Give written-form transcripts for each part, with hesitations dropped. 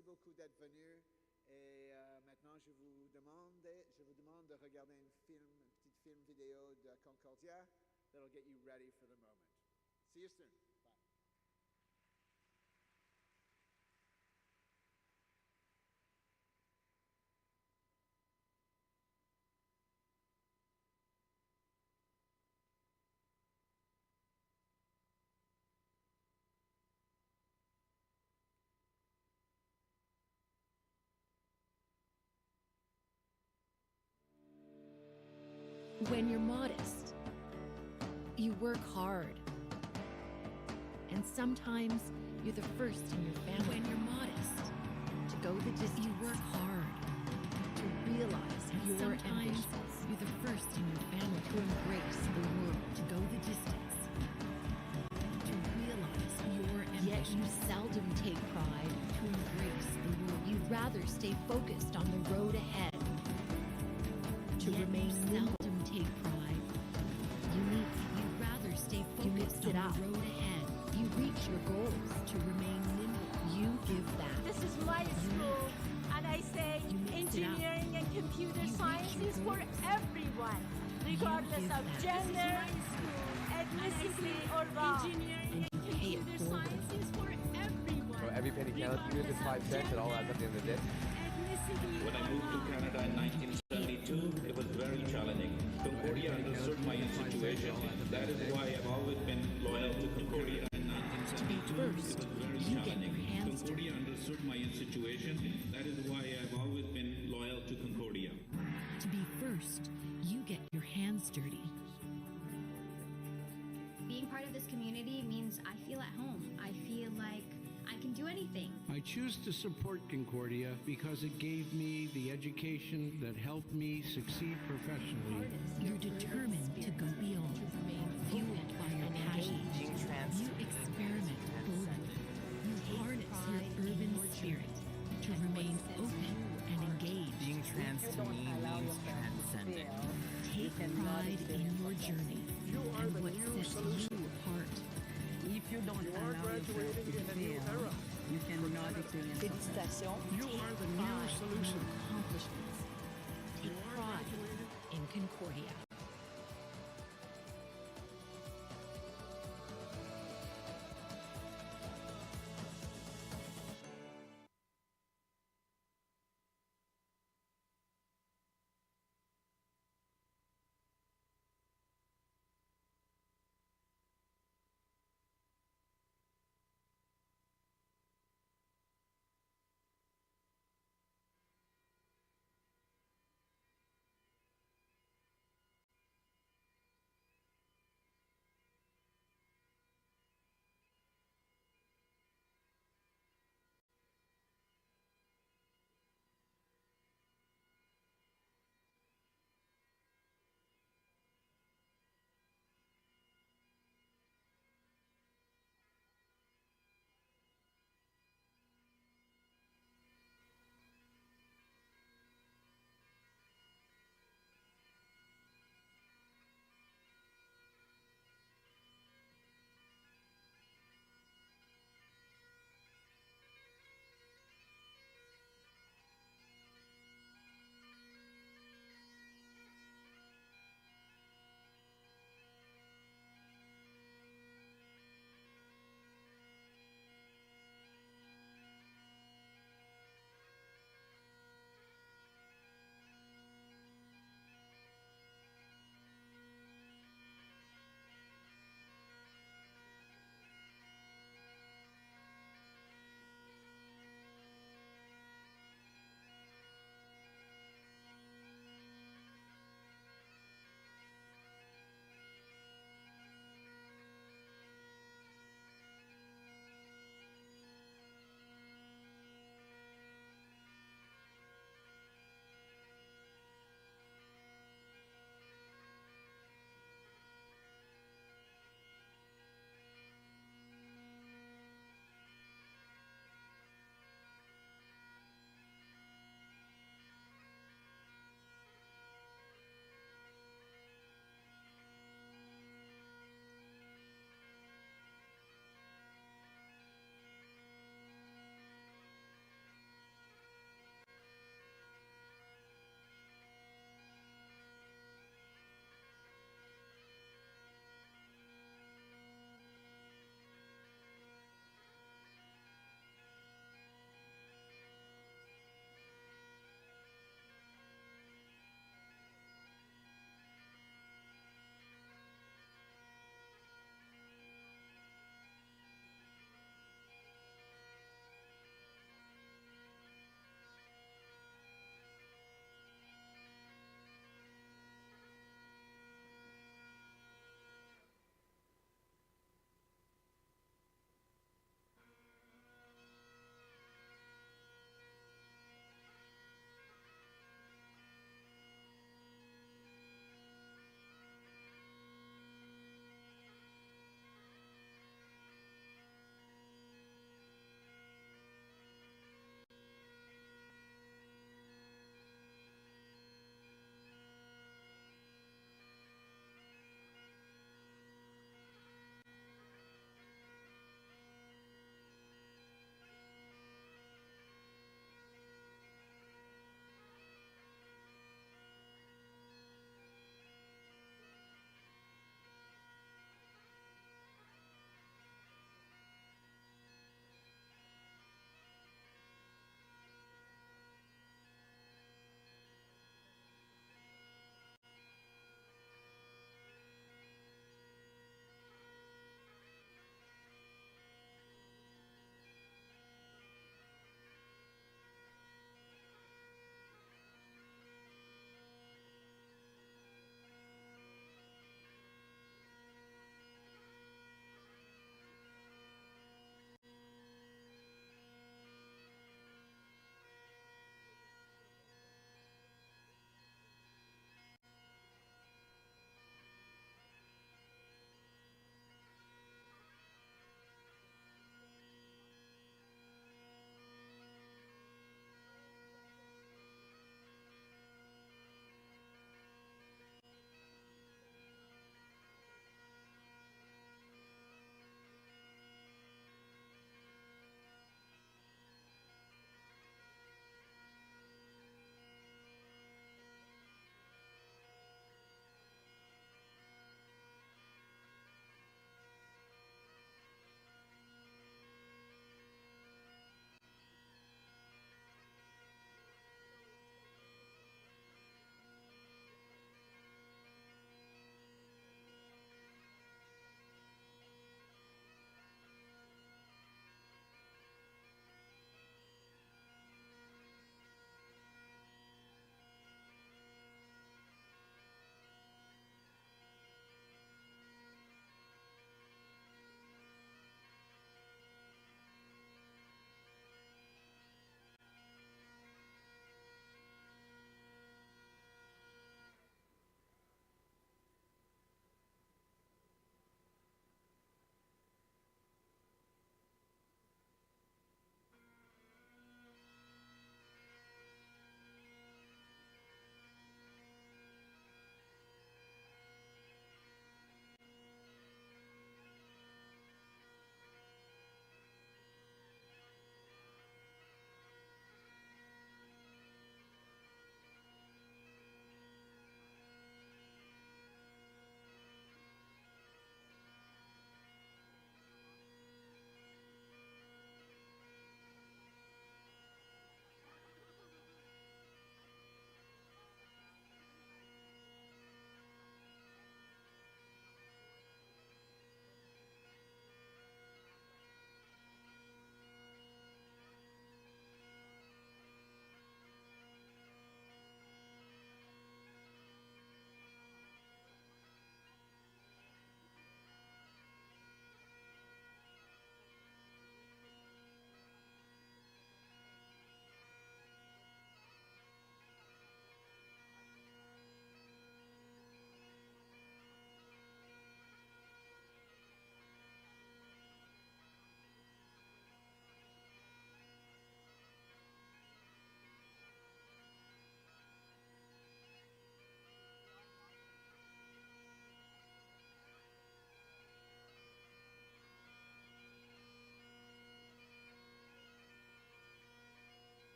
merci beaucoup d'être venu. Et maintenant, je vous demande de regarder un petit film vidéo de Concordia that'll get you ready for the moment. See you soon. Bye. When you're modest, you work hard. And sometimes you're the first in your family. When you're modest, to go the distance, you work hard. To realize your ambitions, you're the first in your family. To embrace the world, to go the distance. To realize your ambitions. Yet you seldom take pride. To embrace the world, you'd rather stay focused on the road ahead. To remain seldom take pride. You'd rather stay focused on the road ahead. You reach your goals. To remain nimble, you give back. This is my school, and I say engineering and computer science is for everyone, regardless of gender, ethnicity, or wealth. Engineering and computer science is for everyone. So every penny counts. Even if it's 5 cents, it all adds up at the end of the day. When I moved to Canada in 1972, it was very challenging. Concordia understood my situation. That is why I've always been loyal to Concordia. In 1972, it was very challenging. Concordia understood my situation. That is why I've always been loyal to Concordia. To be first, you get your hands dirty. Being part of this community means I feel at home. I feel like I can do anything. I choose to support Concordia because it gave me the education that helped me succeed professionally. You're determined to go beyond, fueled by your passion. You experiment boldly. You harness your urban spirit to remain open and engaged. Being trans to me means transcendent. Take pride in your journey and what sets you apart. If you don't allow yourself to fail, you cannot experience success. You are the new solution. Accomplishments. Take pride in Concordia.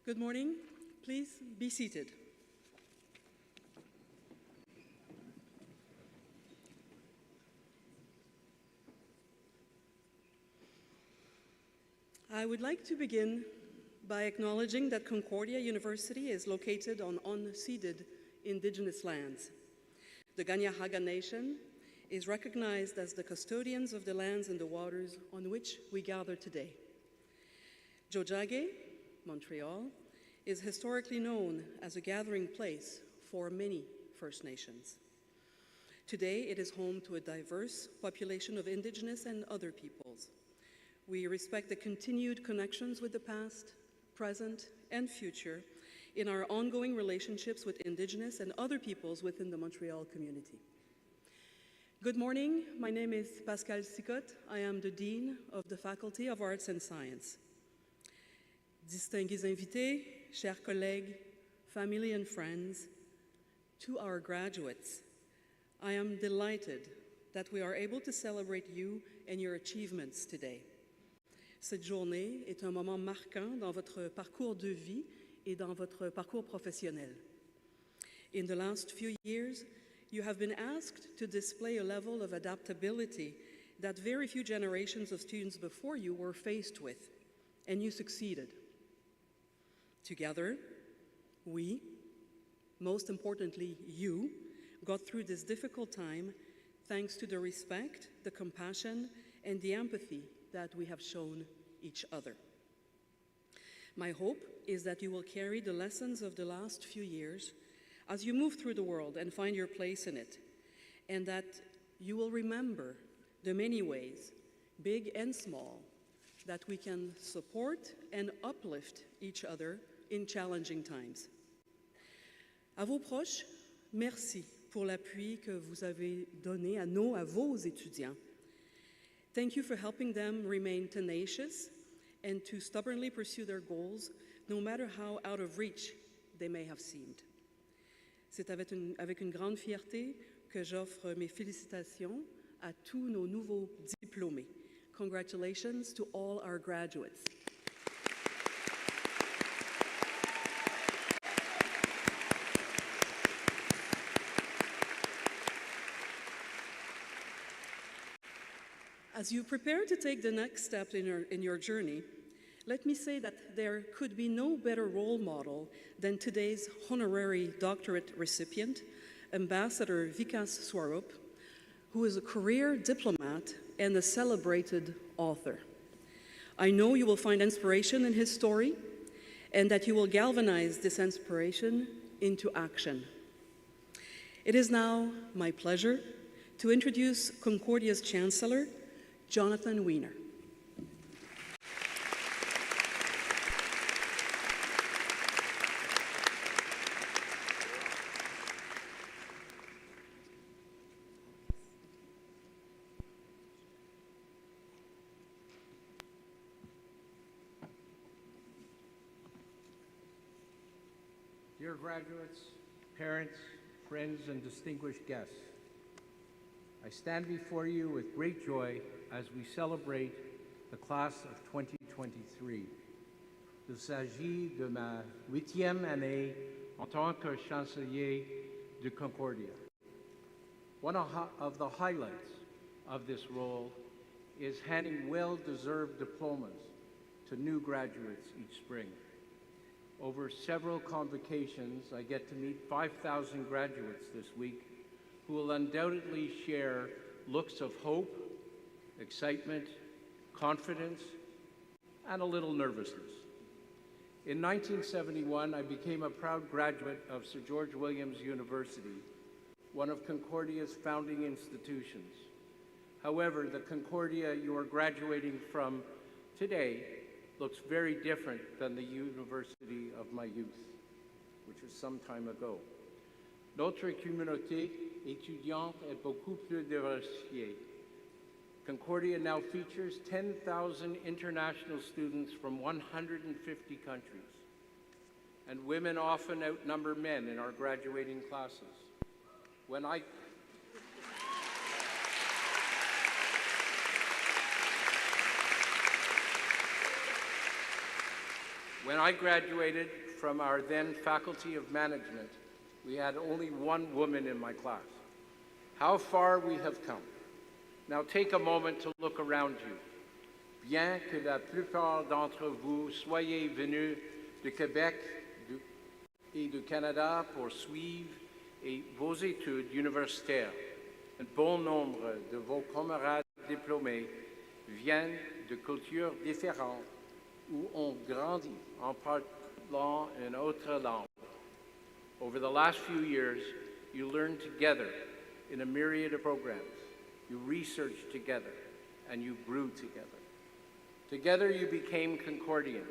Good morning. Please be seated. I would like to begin by acknowledging that Concordia University is located on unceded Indigenous lands. The Ganyahaga Nation is recognized as the custodians of the lands and the waters on which we gather today. Tiohtià:ke, Montreal, is historically known as a gathering place for many First Nations. Today, it is home to a diverse population of Indigenous and other peoples. We respect the continued connections with the past, present, and future in our ongoing relationships with Indigenous and other peoples within the Montreal community. Good morning. My name is Pascale Sicotte. I am the Dean of the Faculty of Arts and Science. Distingués invités, chers collègues, family and friends, to our graduates, I am delighted that we are able to celebrate you and your achievements today. Cette journée est un moment marquant dans votre parcours de vie et dans votre parcours professionnel. In the last few years, you have been asked to display a level of adaptability that very few generations of students before you were faced with, and you succeeded. Together, we, most importantly you, got through this difficult time thanks to the respect, the compassion, and the empathy that we have shown each other. My hope is that you will carry the lessons of the last few years as you move through the world and find your place in it, and that you will remember the many ways, big and small, that we can support and uplift each other in challenging times. À vos proches, merci pour l'appui que vous avez donné à vos étudiants. Thank you for helping them remain tenacious and to stubbornly pursue their goals, no matter how out of reach they may have seemed. C'est avec une grande fierté que j'offre mes félicitations à tous nos nouveaux diplômés. Congratulations to all our graduates. As you prepare to take the next step in your journey, let me say that there could be no better role model than today's honorary doctorate recipient, Ambassador Vikas Swarup, who is a career diplomat and a celebrated author. I know you will find inspiration in his story and that you will galvanize this inspiration into action. It is now my pleasure to introduce Concordia's Chancellor, Jonathan Wiener. Dear graduates, parents, friends, and distinguished guests, I stand before you with great joy as we celebrate the class of 2023. Il s'agit de ma 8e année en tant que chancelier de Concordia. One of the highlights of this role is handing well-deserved diplomas to new graduates each spring. Over several convocations, I get to meet 5,000 graduates this week who will undoubtedly share looks of hope, excitement, confidence, and a little nervousness. In 1971, I became a proud graduate of Sir George Williams University, one of Concordia's founding institutions. However, the Concordia you are graduating from today looks very different than the university of my youth, which was some time ago. Notre communauté étudiante est beaucoup plus diversifiée. Concordia now features 10,000 international students from 150 countries, and women often outnumber men in our graduating classes. When I graduated from our then Faculty of Management, we had only one woman in my class. How far we have come. Now take a moment to look around you. Bien que la plupart d'entre vous soyez venus de Québec et du Canada pour suivre vos études universitaires, un bon nombre de vos camarades diplômés viennent de cultures différentes ou ont grandi en parlant une autre langue. Over the last few years, you learned together in a myriad of programs. You researched together, and you grew together. Together you became Concordians,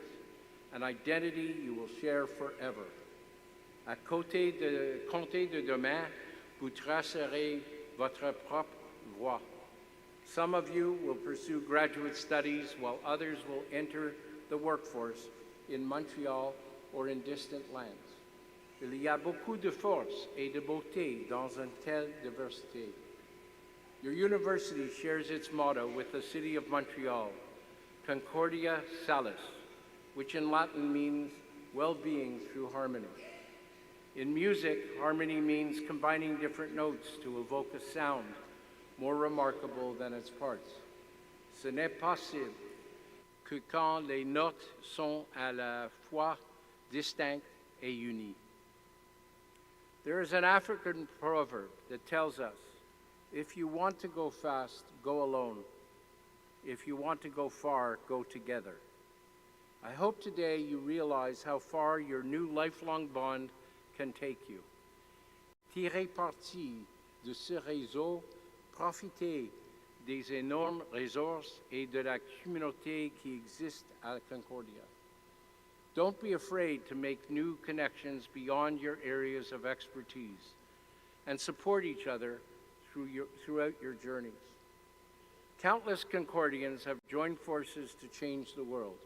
an identity you will share forever. À compter de demain, vous tracerez votre propre voie. Some of you will pursue graduate studies, while others will enter the workforce in Montreal or in distant lands. Il y a beaucoup de force et de beauté dans une telle diversité. Your university shares its motto with the city of Montreal, Concordia Salis, which in Latin means well-being through harmony. In music, harmony means combining different notes to evoke a sound more remarkable than its parts. Ce n'est possible que quand les notes sont à la fois distinctes et unies. There is an African proverb that tells us, if you want to go fast, go alone. If you want to go far, go together. I hope today you realize how far your new lifelong bond can take you. Tirez parti de ce réseau, profitez des énormes ressources et de la communauté qui existe à Concordia. Don't be afraid to make new connections beyond your areas of expertise and support each other throughout your journeys. Countless Concordians have joined forces to change the world.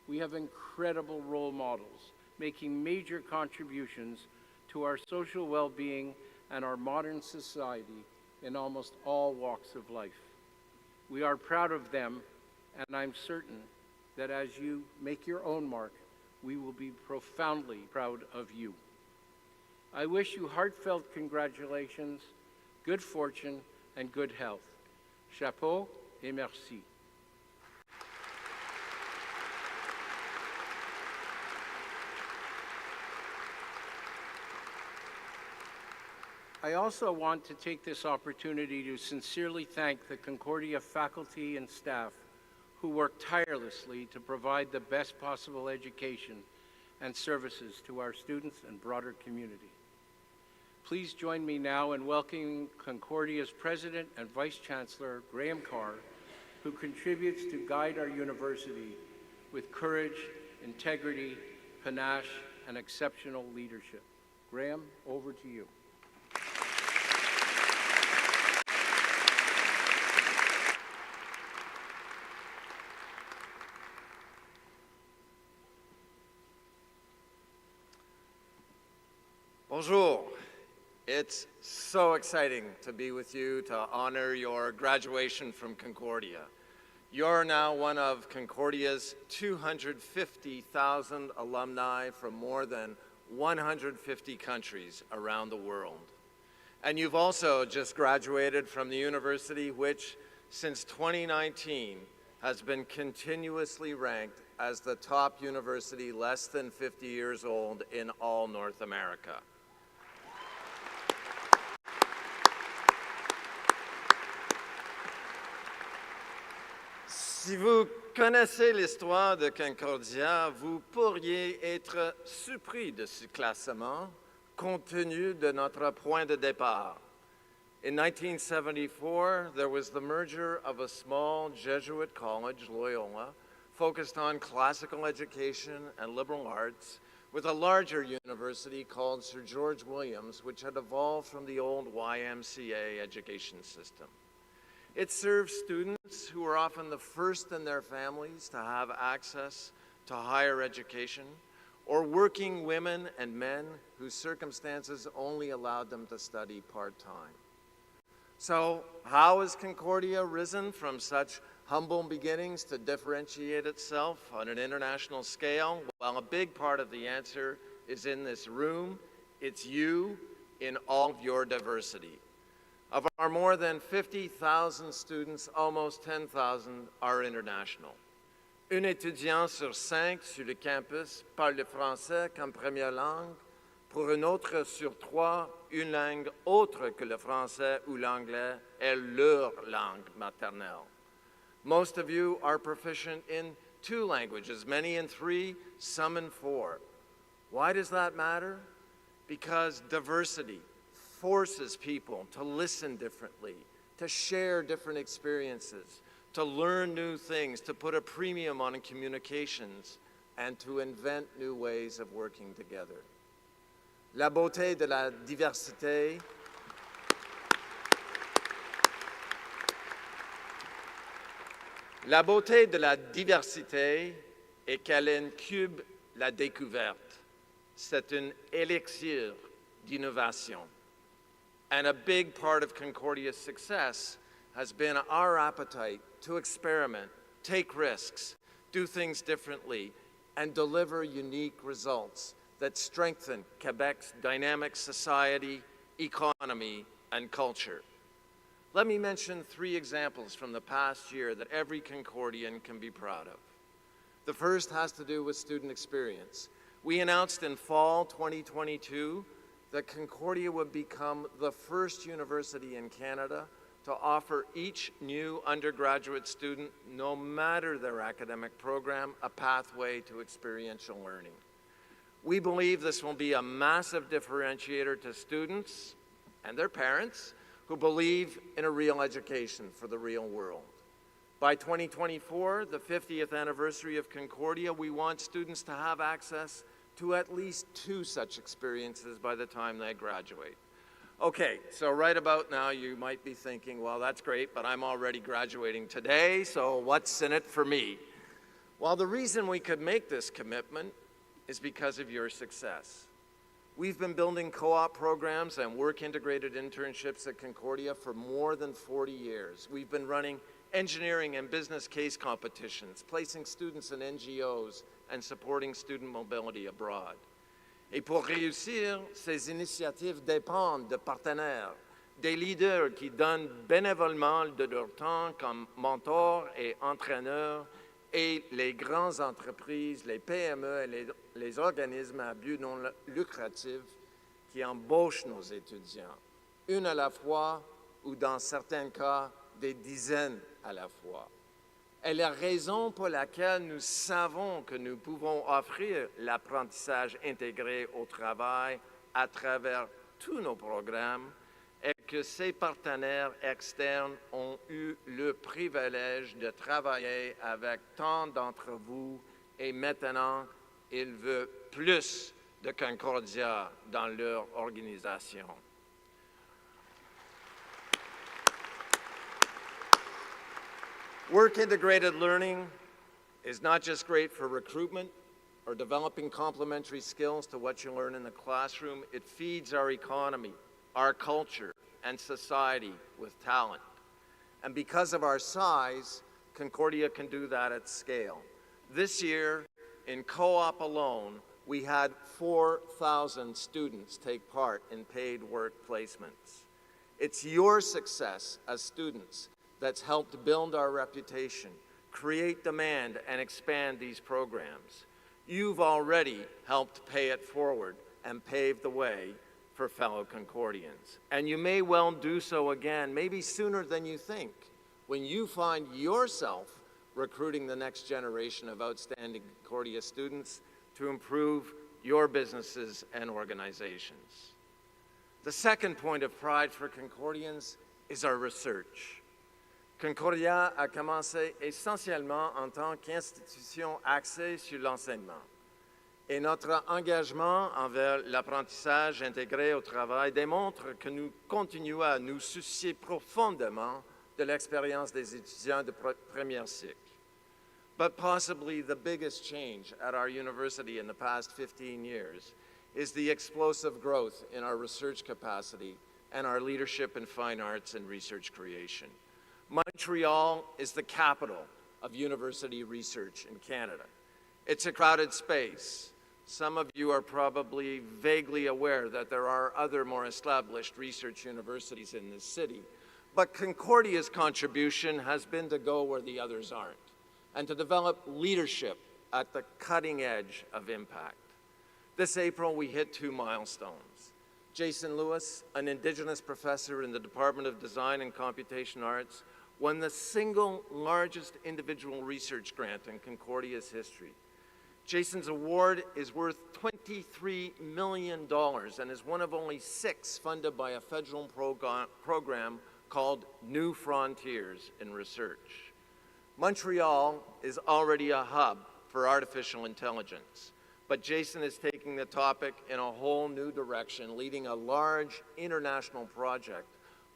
We have incredible role models making major contributions to our social well-being and our modern society in almost all walks of life. We are proud of them, and I'm certain that as you make your own mark, we will be profoundly proud of you. I wish you heartfelt congratulations, good fortune, and good health. Chapeau et merci. I also want to take this opportunity to sincerely thank the Concordia faculty and staff who work tirelessly to provide the best possible education and services to our students and broader community. Please join me now in welcoming Concordia's President and Vice Chancellor, Graham Carr, who contributes to guide our university with courage, integrity, panache, and exceptional leadership. Graham, over to you. Bonjour. It's so exciting to be with you to honor your graduation from Concordia. You're now one of Concordia's 250,000 alumni from more than 150 countries around the world. And you've also just graduated from the university which, since 2019, has been continuously ranked as the top university less than 50 years old in all North America. Si vous connaissez l'histoire de Concordia, vous pourriez être surpris de ce classement compte tenu de notre point de départ. In 1974, there was the merger of a small Jesuit college, Loyola, focused on classical education and liberal arts, with a larger university called Sir George Williams, which had evolved from the old YMCA education system. It served students who were often the first in their families to have access to higher education, or working women and men whose circumstances only allowed them to study part-time. So how has Concordia risen from such humble beginnings to differentiate itself on an international scale? Well, a big part of the answer is in this room. It's you in all of your diversity. Of our more than 50,000 students, almost 10,000 are international. Un étudiant sur 5 sur le campus parle le français comme première langue. Pour un autre sur 3, une langue autre que le français ou l'anglais est leur langue maternelle. Most of you are proficient in 2 languages, many in 3, some in 4. Why does that matter? Because diversity forces people to listen differently, to share different experiences, to learn new things, to put a premium on communications, and to invent new ways of working together. La beauté de la diversité La beauté de la diversité est qu'elle incube la découverte. C'est un élixir d'innovation. And a big part of Concordia's success has been our appetite to experiment, take risks, do things differently, and deliver unique results that strengthen Quebec's dynamic society, economy, and culture. Let me mention 3 examples from the past year that every Concordian can be proud of. The first has to do with student experience. We announced in fall 2022 that Concordia would become the first university in Canada to offer each new undergraduate student, no matter their academic program, a pathway to experiential learning. We believe this will be a massive differentiator to students and their parents who believe in a real education for the real world. By 2024, the 50th anniversary of Concordia, we want students to have access to at least 2 such experiences by the time they graduate. Okay, so right about now you might be thinking, well, that's great, but I'm already graduating today, so what's in it for me? Well, the reason we could make this commitment is because of your success. We've been building co-op programs and work-integrated internships at Concordia for more than 40 years. We've been running engineering and business case competitions, placing students in NGOs, and supporting student mobility abroad. Et pour réussir, ces initiatives dépendent de partenaires, des leaders qui donnent bénévolement de leur temps comme mentors et entraîneurs, et les grandes entreprises, les PME et les organismes à but non lucratif qui embauchent nos étudiants, une à la fois ou dans certains cas, des dizaines à la fois. Et la raison pour laquelle nous savons que nous pouvons offrir l'apprentissage intégré au travail à travers tous nos programmes est que ces partenaires externes ont eu le privilège de travailler avec tant d'entre vous et maintenant ils veulent plus de Concordia dans leur organisation. Work-integrated learning is not just great for recruitment or developing complementary skills to what you learn in the classroom. It feeds our economy, our culture, and society with talent. And because of our size, Concordia can do that at scale. This year, in co-op alone, we had 4,000 students take part in paid work placements. It's your success as students that's helped build our reputation, create demand, and expand these programs. You've already helped pay it forward and pave the way for fellow Concordians. And you may well do so again, maybe sooner than you think, when you find yourself recruiting the next generation of outstanding Concordia students to improve your businesses and organizations. The second point of pride for Concordians is our research. Concordia a commencé essentiellement en tant qu'institution axée sur l'enseignement. Et notre engagement envers l'apprentissage intégré au travail démontre que nous continuons à nous soucier profondément de l'expérience des étudiants de premier cycle. But possibly the biggest change at our university in the past 15 years is the explosive growth in our research capacity and our leadership in fine arts and research creation. Montreal is the capital of university research in Canada. It's a crowded space. Some of you are probably vaguely aware that there are other more established research universities in this city, but Concordia's contribution has been to go where the others aren't and to develop leadership at the cutting edge of impact. This April, we hit 2 milestones. Jason Lewis, an Indigenous professor in the Department of Design and Computation Arts, won the single largest individual research grant in Concordia's history. Jason's award is worth $23 million and is one of only 6 funded by a federal program called New Frontiers in Research. Montreal is already a hub for artificial intelligence, but Jason is taking the topic in a whole new direction, leading a large international project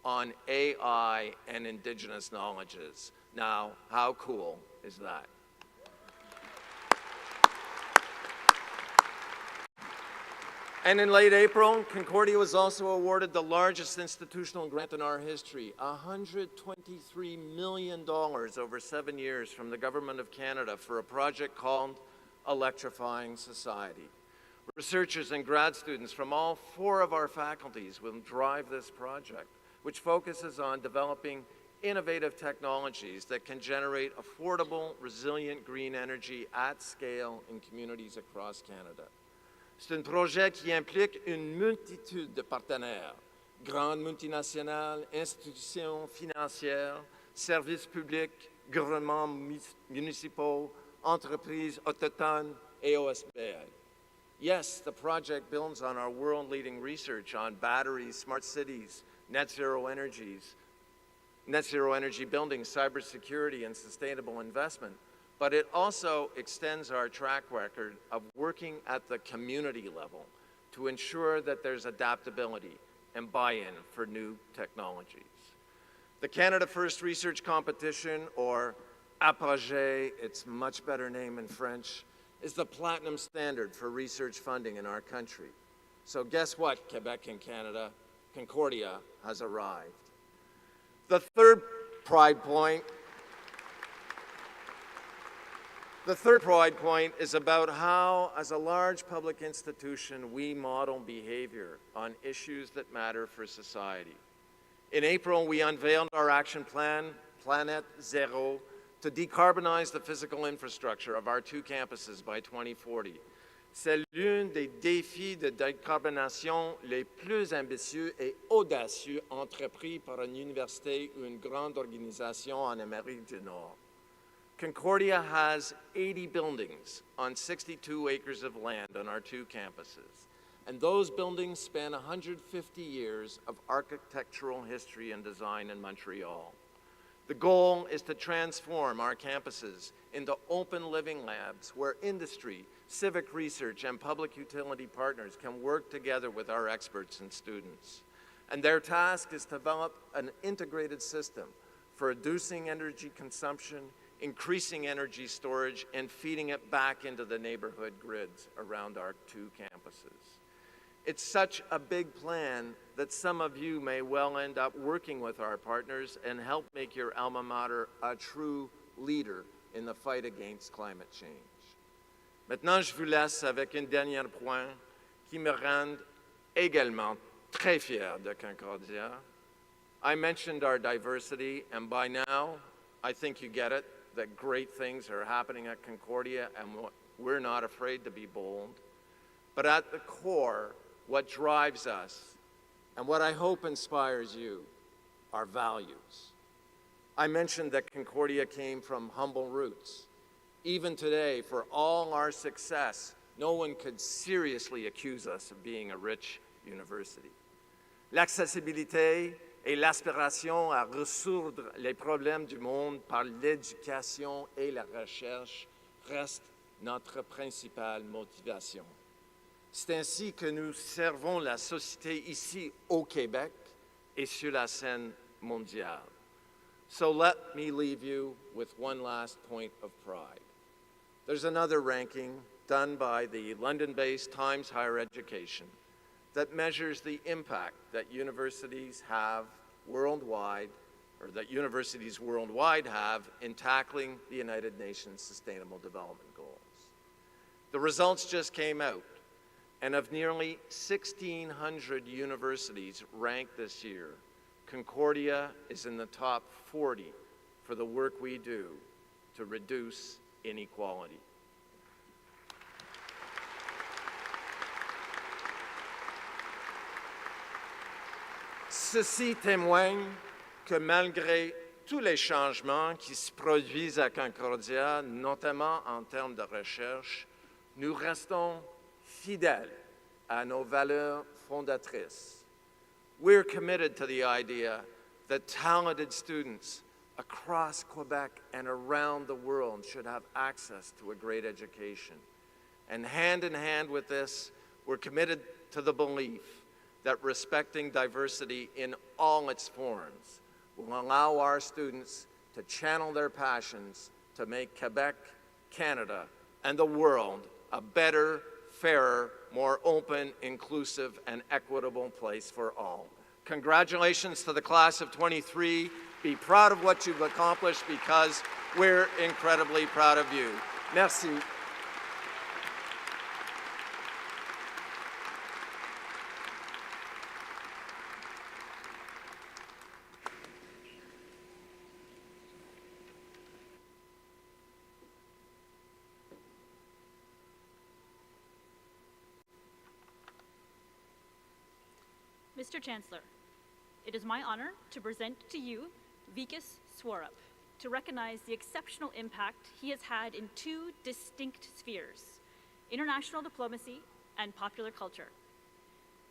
on AI and Indigenous knowledges. Now, how cool is that? And in late April, Concordia was also awarded the largest institutional grant in our history, $123 million over 7 years from the Government of Canada for a project called Electrifying Society. Researchers and grad students from all 4 of our faculties will drive this project, which focuses on developing innovative technologies that can generate affordable, resilient green energy at scale in communities across Canada. C'est un projet qui implique une multitude de partenaires, grandes multinationales, institutions financières, services publics, gouvernements municipaux, entreprises autochtones, et OSBL. Yes, the project builds on our world-leading research on batteries, smart cities, net zero energy buildings, cybersecurity, and sustainable investment. But it also extends our track record of working at the community level to ensure that there's adaptability and buy-in for new technologies. The Canada First Research Competition, or APRAGE, its much better name in French, is the platinum standard for research funding in our country. So guess what, Quebec and Canada? Concordia has arrived. The third pride point is about how, as a large public institution, we model behavior on issues that matter for society. In April, we unveiled our action plan, Planète Zéro, to decarbonize the physical infrastructure of our 2 campuses by 2040. C'est l'un des défis de décarbonation les plus ambitieux et audacieux entrepris par une université ou une grande organisation en Amérique du Nord. Concordia has 80 buildings on 62 acres of land on our 2 campuses, and those buildings span 150 years of architectural history and design in Montreal. The goal is to transform our campuses into open living labs where industry, civic research, and public utility partners can work together with our experts and students. And their task is to develop an integrated system for reducing energy consumption, increasing energy storage, and feeding it back into the neighborhood grids around our 2 campuses. It's such a big plan that some of you may well end up working with our partners and help make your alma mater a true leader in the fight against climate change. Maintenant, je vous laisse avec un dernier point qui me rend également très fier de Concordia. I mentioned our diversity, and by now, I think you get it, that great things are happening at Concordia, and we're not afraid to be bold. But at the core, what drives us, and what I hope inspires you, are values. I mentioned that Concordia came from humble roots. Even today, for all our success, no one could seriously accuse us of being a rich university. L'accessibilité et l'aspiration à résoudre les problèmes du monde par l'éducation et la recherche restent notre principale motivation. C'est ainsi que nous servons la société ici au Québec et sur la scène mondiale. So let me leave you with one last point of pride. There's another ranking done by the London-based Times Higher Education that measures the impact that universities have worldwide or that universities worldwide have in tackling the United Nations Sustainable Development Goals. The results just came out, and of nearly 1,600 universities ranked this year, Concordia is in the top 40 for the work we do to reduce inequality. Ceci témoigne que malgré tous les changements qui se produisent à Concordia, notamment en termes de recherche, nous restons fidèles à nos valeurs fondatrices. We're committed to the idea that talented students across Quebec and around the world should have access to a great education. And hand in hand with this, we're committed to the belief that respecting diversity in all its forms will allow our students to channel their passions to make Quebec, Canada, and the world a better, fairer, more open, inclusive, and equitable place for all. Congratulations to the class of 23. Be proud of what you've accomplished because we're incredibly proud of you. Merci. Mr. Chancellor, it is my honor to present to you Vikas Swarup to recognize the exceptional impact he has had in two distinct spheres, international diplomacy and popular culture.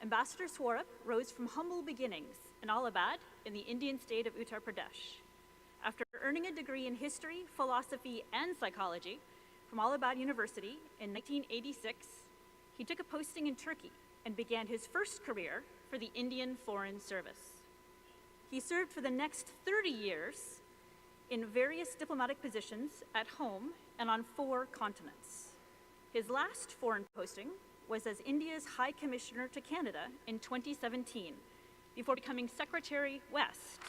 Ambassador Swarup rose from humble beginnings in Allahabad in the Indian state of Uttar Pradesh. After earning a degree in history, philosophy, and psychology from Allahabad University in 1986, he took a posting in Turkey and began his first career for the Indian Foreign Service. He served for the next 30 years in various diplomatic positions at home and on 4 continents. His last foreign posting was as India's High Commissioner to Canada in 2017, before becoming Secretary West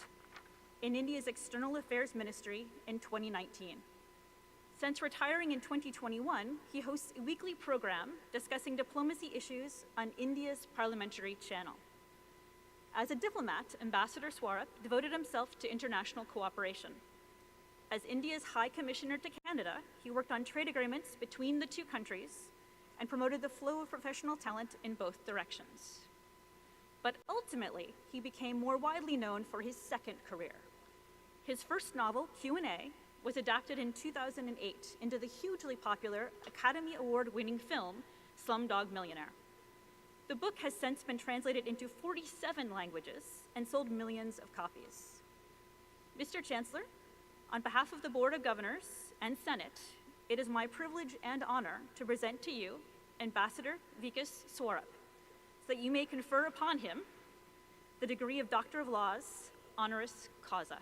in India's External Affairs Ministry in 2019. Since retiring in 2021, he hosts a weekly program discussing diplomacy issues on India's parliamentary channel. As a diplomat, Ambassador Swarup devoted himself to international cooperation. As India's High Commissioner to Canada, he worked on trade agreements between the 2 countries and promoted the flow of professional talent in both directions. But ultimately, he became more widely known for his second career. His first novel, Q&A, was adapted in 2008 into the hugely popular Academy Award-winning film, Slumdog Millionaire. The book has since been translated into 47 languages and sold millions of copies. Mr. Chancellor, on behalf of the Board of Governors and Senate, it is my privilege and honor to present to you Ambassador Vikas Swarup, so that you may confer upon him the degree of Doctor of Laws, honoris causa.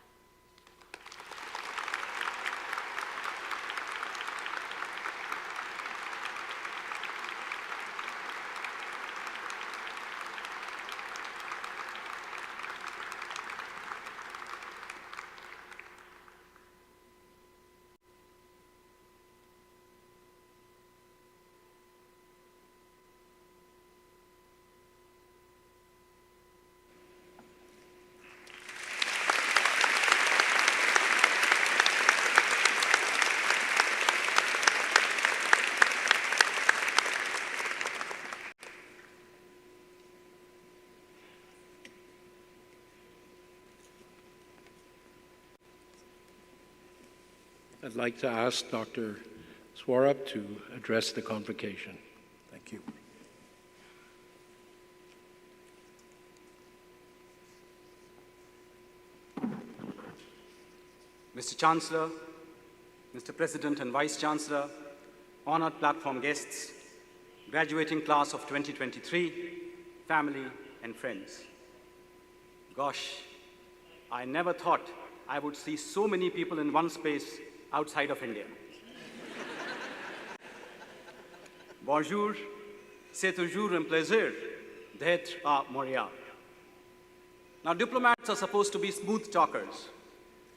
I'd like to ask Dr. Swarup to address the convocation. Thank you. Mr. Chancellor, Mr. President and Vice Chancellor, honored platform guests, graduating class of 2023, family and friends. Gosh, I never thought I would see so many people in one space outside of India. Bonjour, c'est toujours un plaisir d'être à Montréal. Now, diplomats are supposed to be smooth talkers,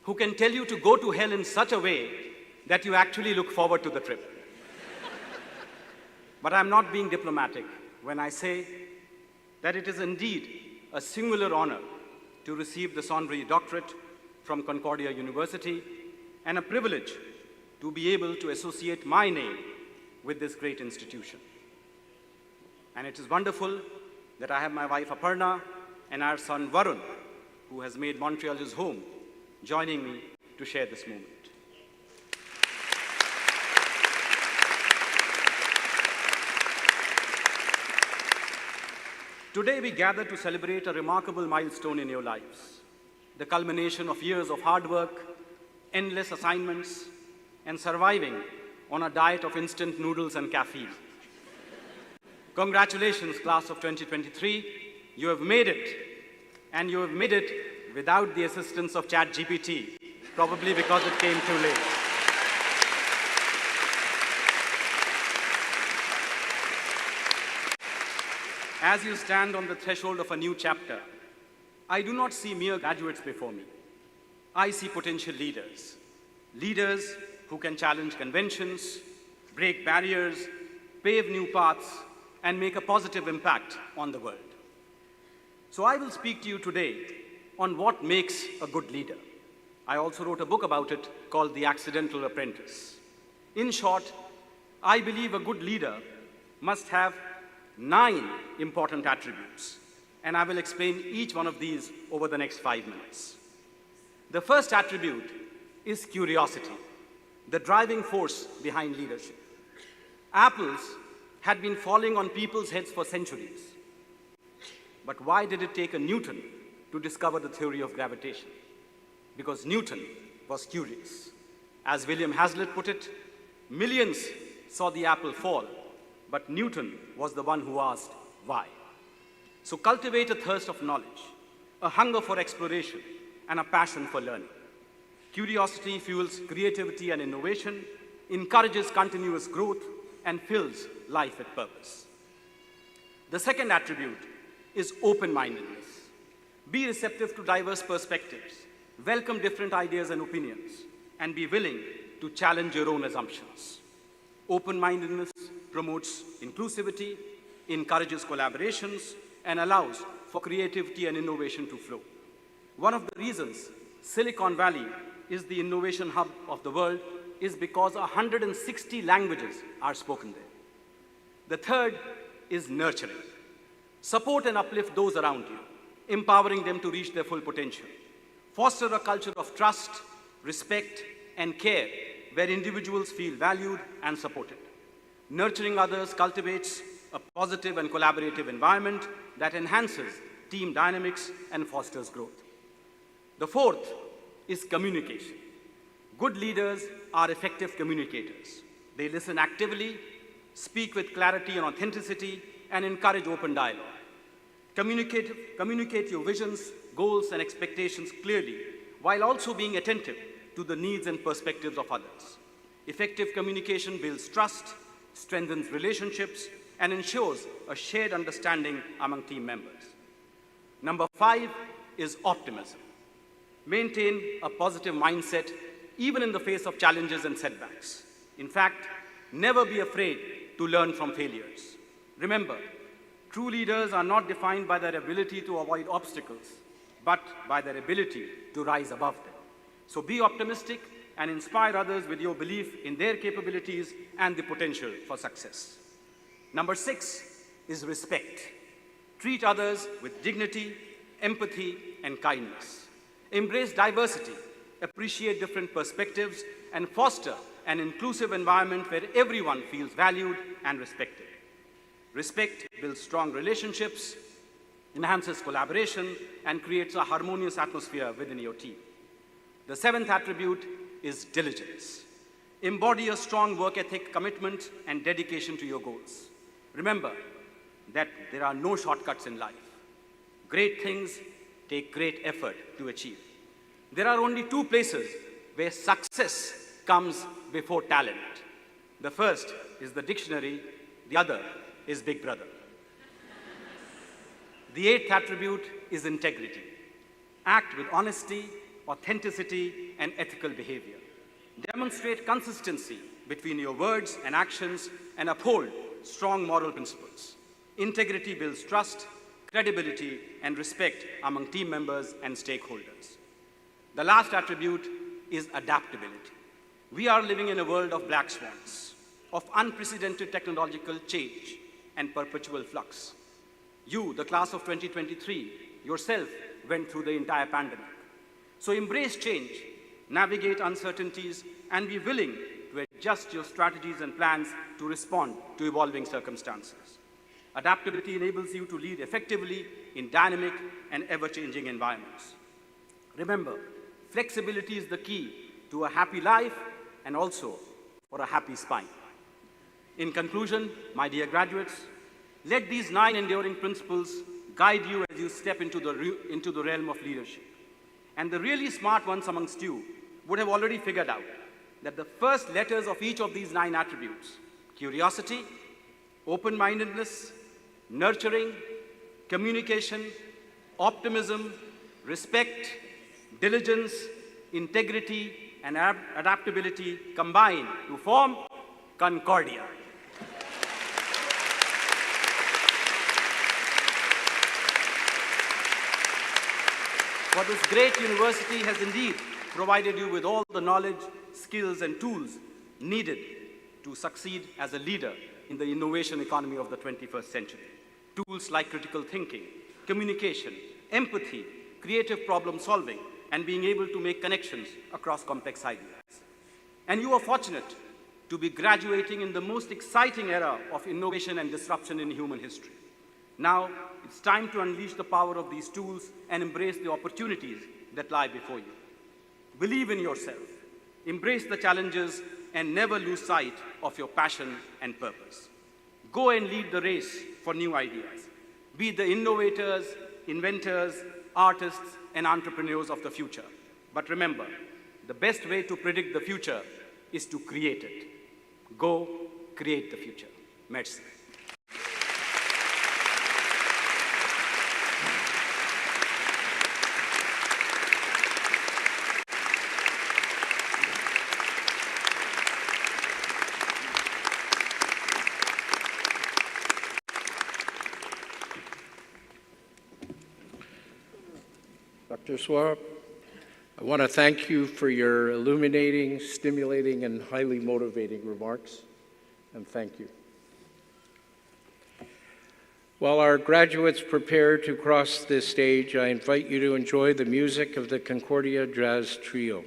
who can tell you to go to hell in such a way that you actually look forward to the trip. But I'm not being diplomatic when I say that it is indeed a singular honor to receive this honorary doctorate from Concordia University and a privilege to be able to associate my name with this great institution. And it is wonderful that I have my wife Aparna and our son Varun, who has made Montreal his home, joining me to share this moment. Today we gather to celebrate a remarkable milestone in your lives, the culmination of years of hard work, endless assignments, and surviving on a diet of instant noodles and caffeine. Congratulations, class of 2023. You have made it, and you have made it without the assistance of ChatGPT, probably because it came too late. As you stand on the threshold of a new chapter, I do not see mere graduates before me. I see potential leaders. Leaders who can challenge conventions, break barriers, pave new paths, and make a positive impact on the world. So I will speak to you today on what makes a good leader. I also wrote a book about it called The Accidental Apprentice. In short, I believe a good leader must have 9 important attributes, and I will explain each one of these over the next 5 minutes. The first attribute is curiosity, the driving force behind leadership. Apples had been falling on people's heads for centuries. But why did it take a Newton to discover the theory of gravitation? Because Newton was curious. As William Hazlitt put it, millions saw the apple fall, but Newton was the one who asked, why? So cultivate a thirst of knowledge, a hunger for exploration, and a passion for learning. Curiosity fuels creativity and innovation, encourages continuous growth, and fills life with purpose. The second attribute is open-mindedness. Be receptive to diverse perspectives, welcome different ideas and opinions, and be willing to challenge your own assumptions. Open-mindedness promotes inclusivity, encourages collaborations, and allows for creativity and innovation to flow. One of the reasons Silicon Valley is the innovation hub of the world is because 160 languages are spoken there. The third is nurturing. Support and uplift those around you, empowering them to reach their full potential. Foster a culture of trust, respect, and care where individuals feel valued and supported. Nurturing others cultivates a positive and collaborative environment that enhances team dynamics and fosters growth. The fourth is communication. Good leaders are effective communicators. They listen actively, speak with clarity and authenticity, and encourage open dialogue. Communicate your visions, goals, and expectations clearly, while also being attentive to the needs and perspectives of others. Effective communication builds trust, strengthens relationships, and ensures a shared understanding among team members. Number 5 is optimism. Maintain a positive mindset even in the face of challenges and setbacks. In fact, never be afraid to learn from failures. Remember, true leaders are not defined by their ability to avoid obstacles, but by their ability to rise above them. So be optimistic and inspire others with your belief in their capabilities and the potential for success. Number 6 is respect. Treat others with dignity, empathy, and kindness. Embrace diversity, appreciate different perspectives, and foster an inclusive environment where everyone feels valued and respected. Respect builds strong relationships, enhances collaboration, and creates a harmonious atmosphere within your team. The 7th attribute is diligence. Embody a strong work ethic, commitment, and dedication to your goals. Remember that there are no shortcuts in life. Great things take great effort to achieve. There are only 2 places where success comes before talent. The first is the dictionary, the other is Big Brother. The 8th attribute is integrity. Act with honesty, authenticity, and ethical behavior. Demonstrate consistency between your words and actions and uphold strong moral principles. Integrity builds trust, credibility, and respect among team members and stakeholders. The last attribute is adaptability. We are living in a world of black swans, of unprecedented technological change and perpetual flux. You, the class of 2023, yourself went through the entire pandemic. So embrace change, navigate uncertainties, and be willing to adjust your strategies and plans to respond to evolving circumstances. Adaptability enables you to lead effectively in dynamic and ever-changing environments. Remember, flexibility is the key to a happy life and also for a happy spine. In conclusion, my dear graduates, let these 9 enduring principles guide you as you step into the realm of leadership. And the really smart ones amongst you would have already figured out that the first letters of each of these 9 attributes, curiosity, open-mindedness, nurturing, communication, optimism, respect, diligence, integrity, and adaptability combine to form Concordia. For this great university has indeed provided you with all the knowledge, skills, and tools needed to succeed as a leader in the innovation economy of the 21st century. Tools like critical thinking, communication, empathy, creative problem solving, and being able to make connections across complex ideas. And you are fortunate to be graduating in the most exciting era of innovation and disruption in human history. Now, it's time to unleash the power of these tools and embrace the opportunities that lie before you. Believe in yourself, embrace the challenges, and never lose sight of your passion and purpose. Go and lead the race for new ideas. Be the innovators, inventors, artists, and entrepreneurs of the future. But remember, the best way to predict the future is to create it. Go create the future. Merci. Dr. Swarup, I want to thank you for your illuminating, stimulating, and highly motivating remarks, and thank you. While our graduates prepare to cross this stage, I invite you to enjoy the music of the Concordia Jazz Trio.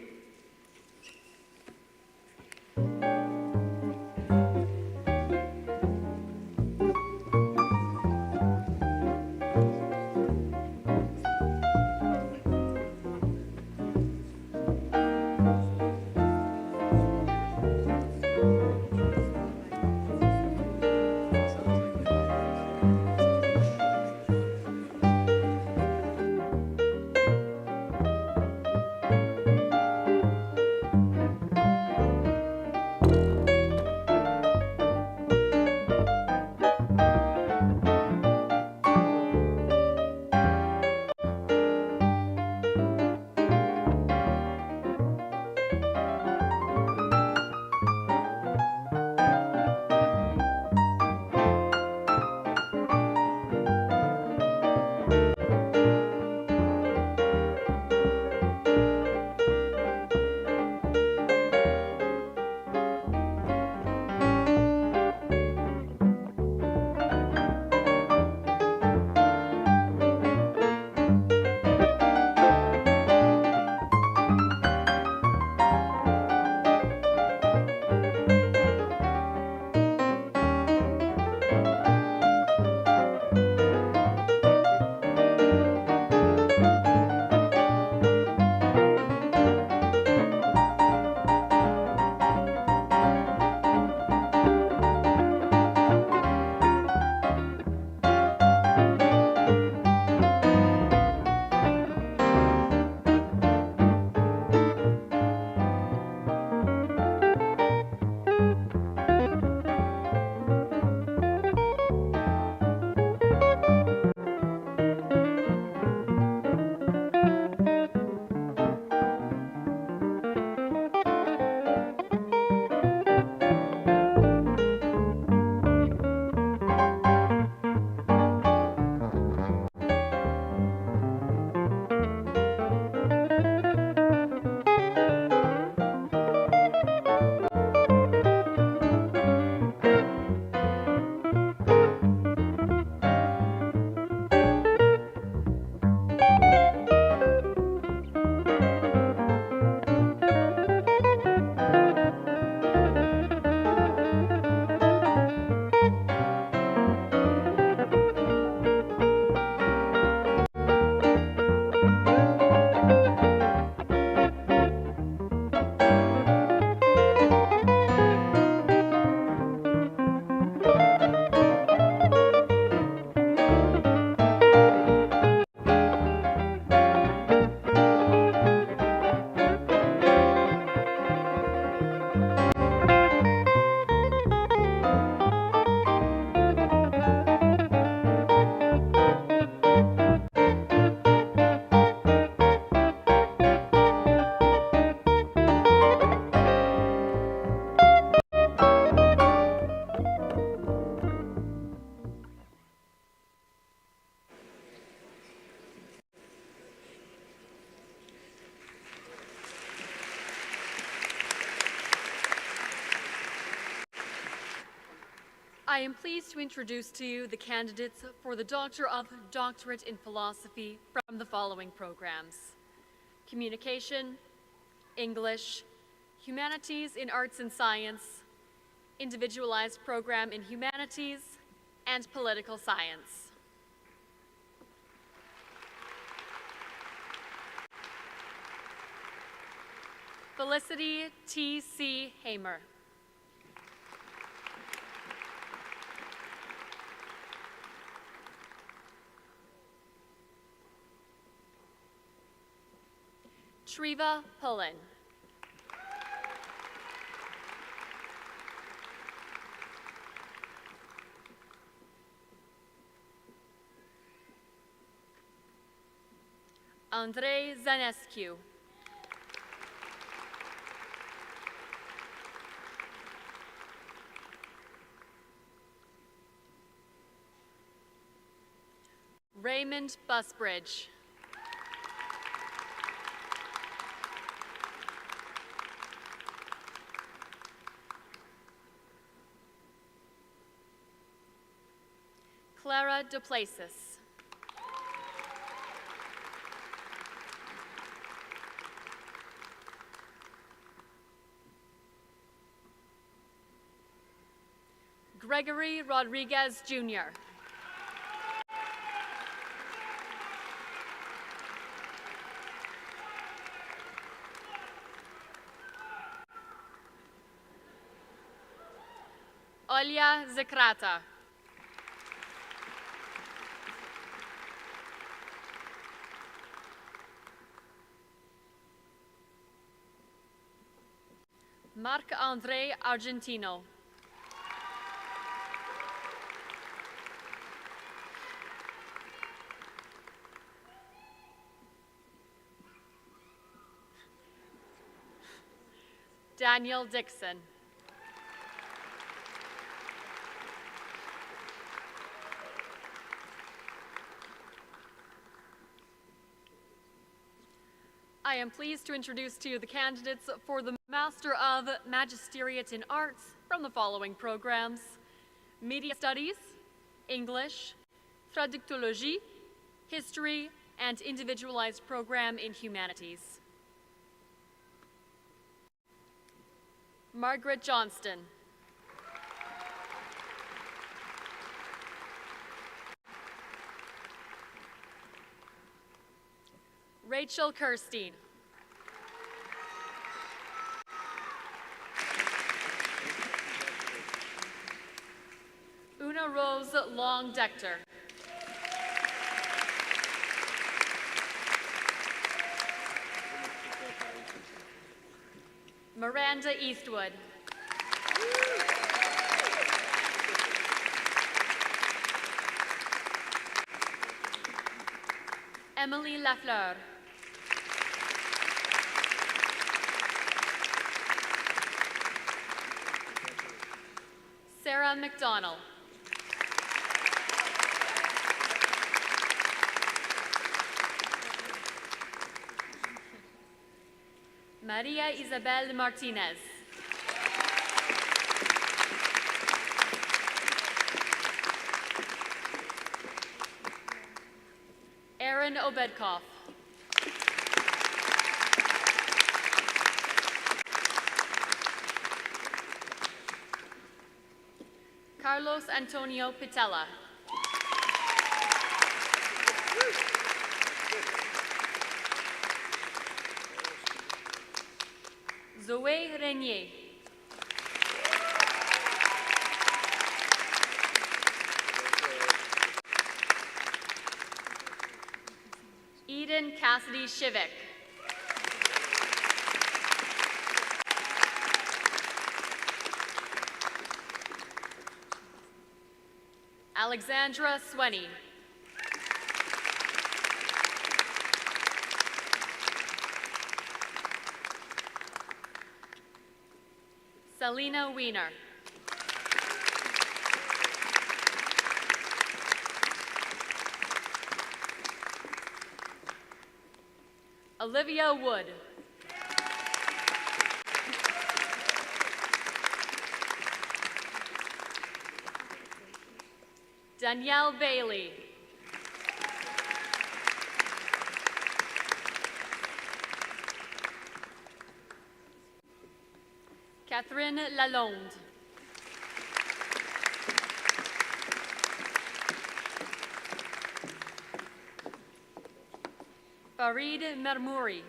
I am pleased to introduce to you the candidates for the Doctor of Doctorate in Philosophy from the following programs: Communication, English, Humanities in Arts and Science, Individualized Program in Humanities, and Political Science. Felicity T.C. Hamer. Shriva Pullen. Andrei Zanescu. Raymond Busbridge. Clara Duplessis. Gregory Rodriguez, Jr. Olya Zakrata. Marc-André Argentino. Daniel Dixon. I am pleased to introduce to you the candidates for the Master of Magisteriate in Arts from the following programs: Media Studies, English, Traductologie, History, and Individualized Program in Humanities. Margaret Johnston. Rachel Kirstein. Una Rose Long-Decter. Miranda Eastwood. Emily Lafleur. Sarah McDonnell. Maria Isabel Martinez. Aaron Obedkoff. Carlos Antonio Pitella. Zoé Renier. Eden Cassidy Shivik. Alexandra Swenny. Selena Wiener. Olivia Wood. Danielle Bailey. Catherine Lalonde. Farid Mermouri.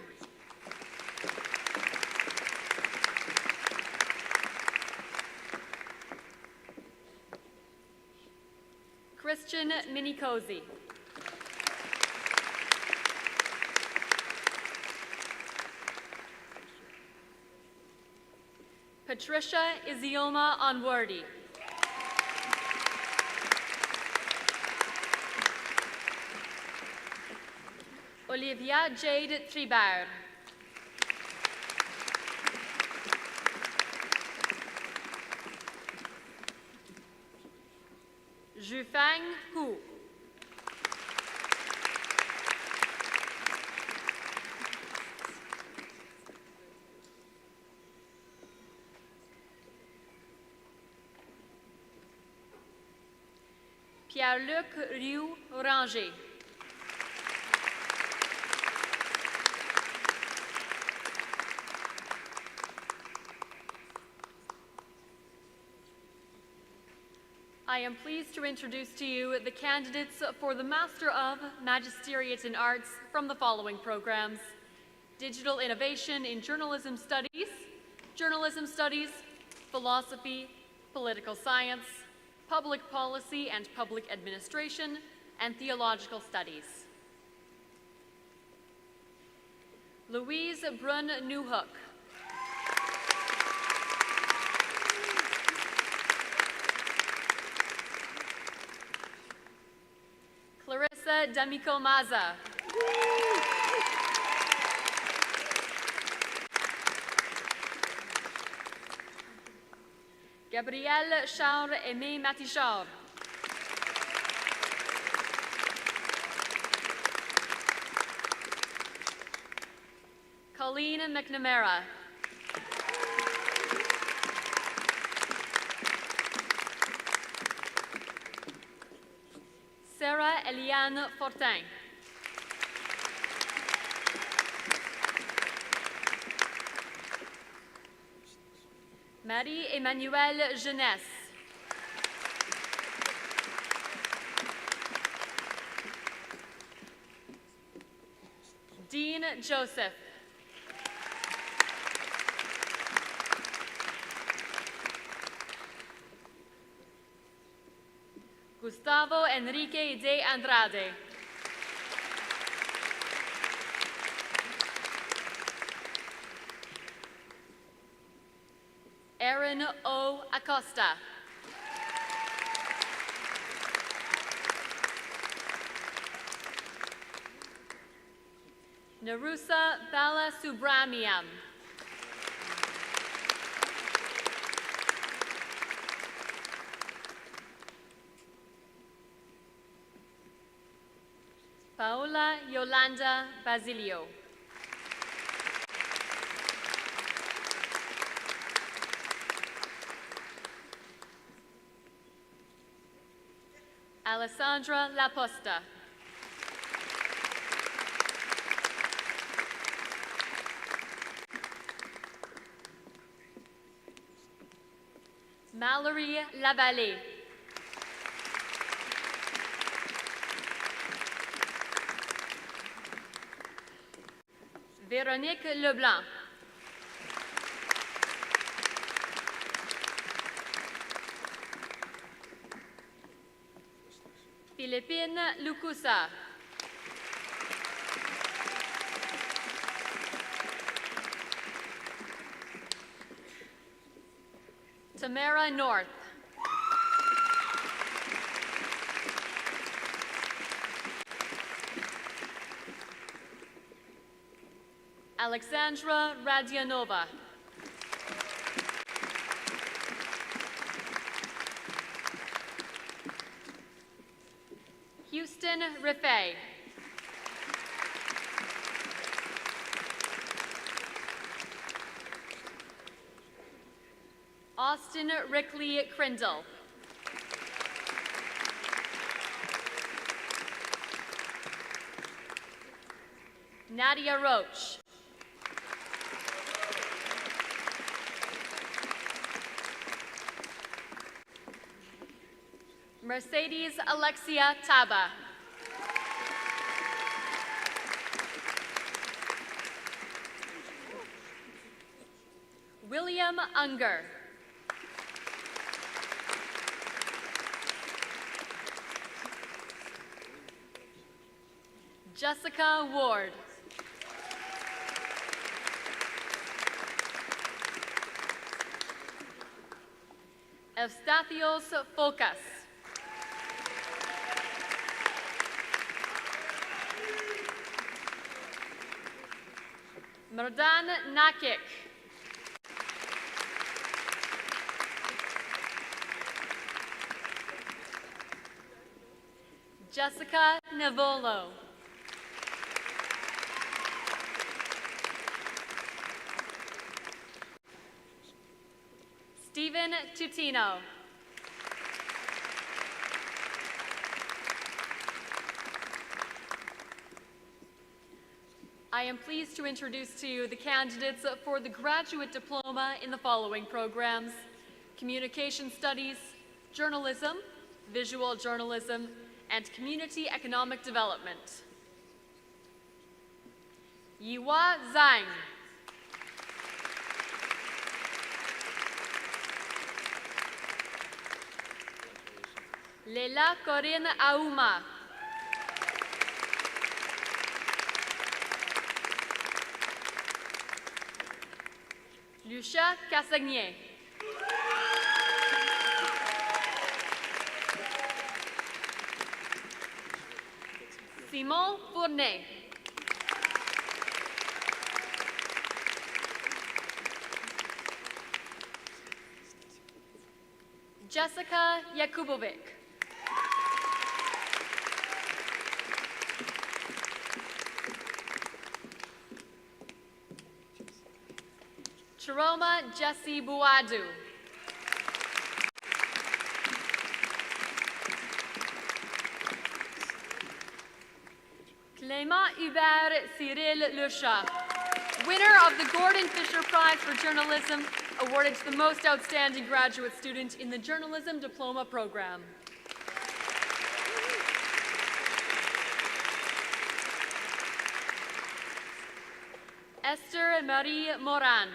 Christian Minikosi. Patricia Izioma Onworthy. Olivia Jade Tribert. Zhufang Hu. Pierre-Luc Rioux Ranger. I am pleased to introduce to you the candidates for the Master of Magisteriate in Arts from the following programs: Digital Innovation in Journalism Studies, Philosophy, Political Science, Public Policy and Public Administration, and Theological Studies. Louise Brun Newhook. Clarissa D'Amico Maza. Gabrielle Charles-Aimé Matichard. Colleen McNamara. Sarah Eliane Fortin. Marie-Emmanuelle Jeunesse. Dean Joseph. Gustavo Enrique de Andrade. Aaron O. Acosta. Narusa Balasubramaniam. Paola Yolanda Basilio. Alessandra Laposta. Mallory Lavallée. Véronique Leblanc. Philippine Lucusa. Tamara North. Alexandra Radionova. Houston Riffey. Austin Rickley Crindle. Nadia Roach. Mercedes Alexia Taba. William Unger. Jessica Ward. Eustathios Focas. Merdan Nakik. Jessica Navolo. Stephen Tutino. I am pleased to introduce to you the candidates for the graduate diploma in the following programs: Communication Studies, Journalism, Visual Journalism, and Community Economic Development. Yiwa Zhang. Leila Corinne Aouma. Lucia Cassagnier. Simon Fournet. Jessica Yakubovic. Chiroma Jesse Buadu. Clément Hubert Cyril Lechat, winner of the Gordon Fisher Prize for Journalism, awarded to the most outstanding graduate student in the Journalism Diploma Program. Esther Marie Morand.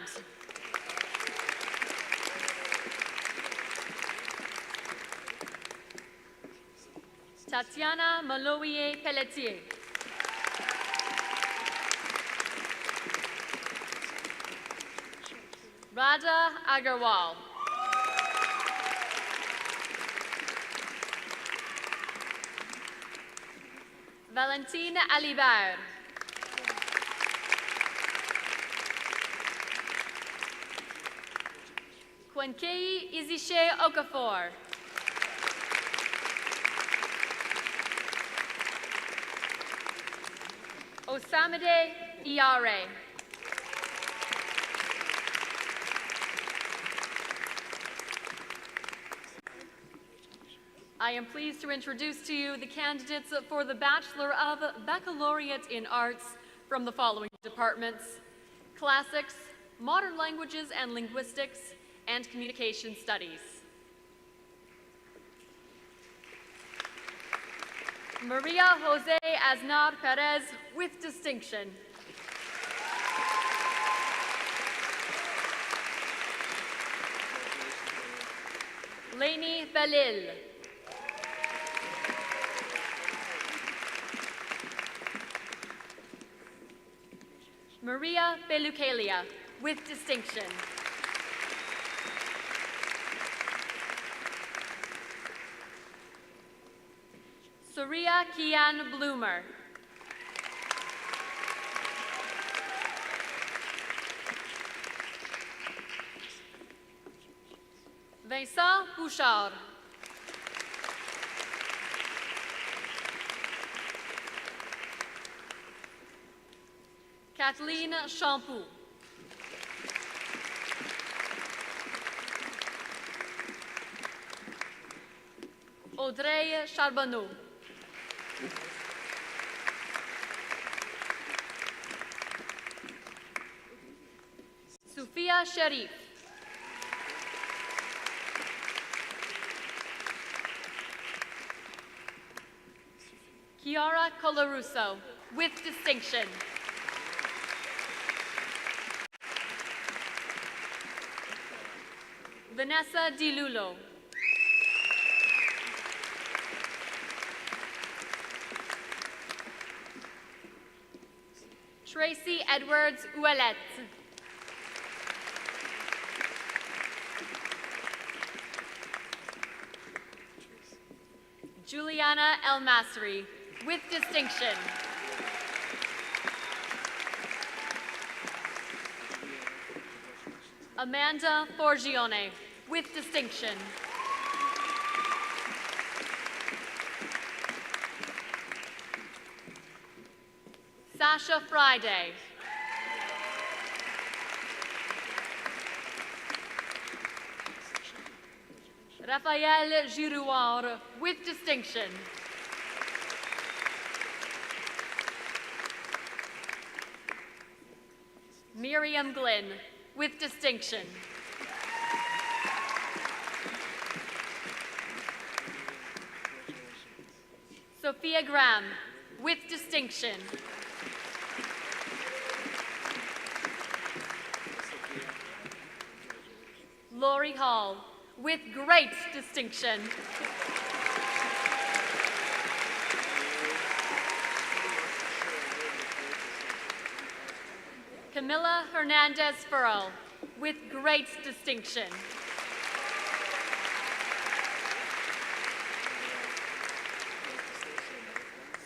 Tatiana Maloye Pelletier. Radha Agarwal. Valentine Alibert. Kwenkei Izishe Okafor. Osamide Iare. I am pleased to introduce to you the candidates for the Bachelor of Baccalaureate in Arts from the following departments: Classics, Modern Languages and Linguistics, and Communication Studies. Maria Jose Aznar Perez with distinction. Lainey Belil. Maria Belucalia with distinction. Surya Kian Bloomer. Vincent Bouchard. Kathleen Champoux. Audrey Charbonneau. Sufia Sharif. Chiara Colarusso, with distinction. Vanessa Di Lulo. Tracy Edwards Ouellet. Juliana El Masri, with distinction. Amanda Forgione, with distinction. Sasha Friday. Raphael Girouard, with distinction. Miriam Glynn, with distinction. Sophia Graham, with distinction. Lori Hall, with great distinction. Camilla Hernandez Furl, with great distinction.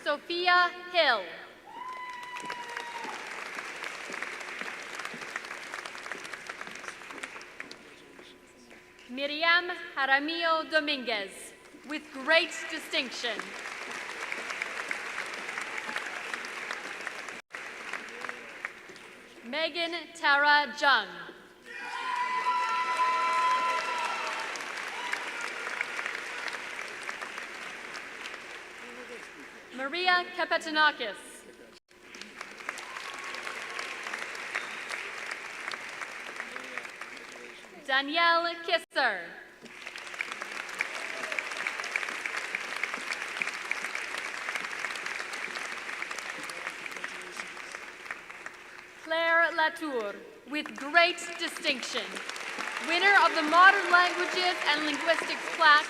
Sophia Hill. Miriam Jaramillo Dominguez, with great distinction. Megan Tara Jung. Maria Kapetanakis. Danielle Kisser. Claire Latour, with great distinction. Winner of the Modern Languages and Linguistics plaque,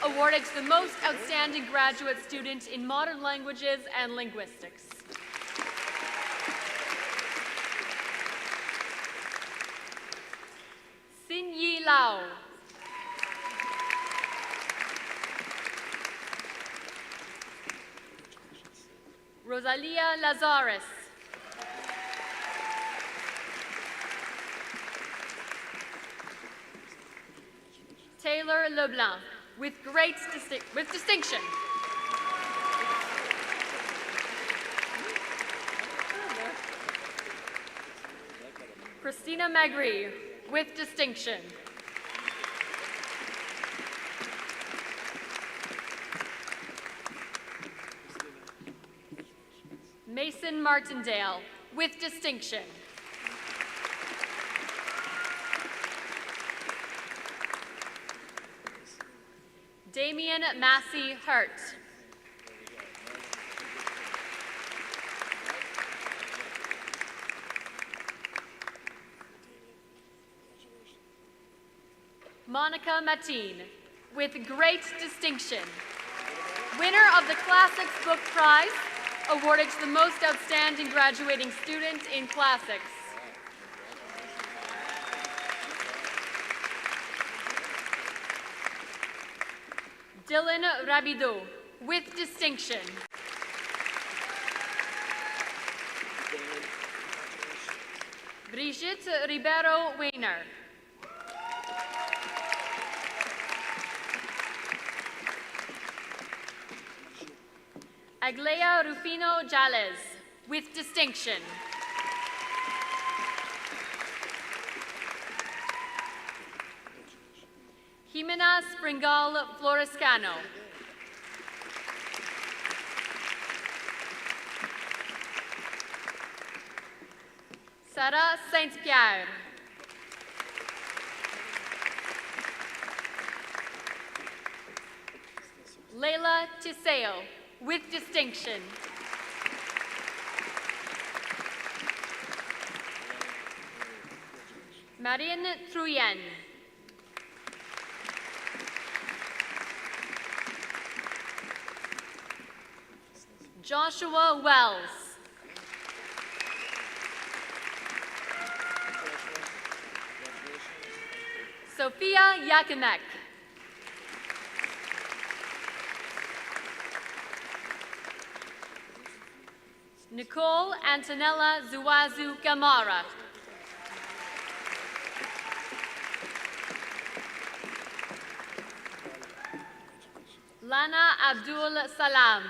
awarded to the most outstanding graduate student in Modern Languages and Linguistics. Xin Yi Lao. Rosalia Lazarus. Taylor Leblanc, with great distinction. Christina Magri, with distinction. Mason Martindale, with distinction. Damien Massey Hurt. Monica Mateen, with great distinction. Winner of the Classics Book Prize, awarded to the most outstanding graduating student in Classics. Dylan Rabideau, with distinction. Brigitte Ribeiro Weiner. Aglea Rufino Jales, with distinction. Jimena Springal Florescano. Sarah Saint-Pierre. Leila Tiseo, with distinction. Marine Truyen. Joshua Wells. Sophia Yakimek. Nicole Antonella Zuazu Gamara. Lana Abdul Salam.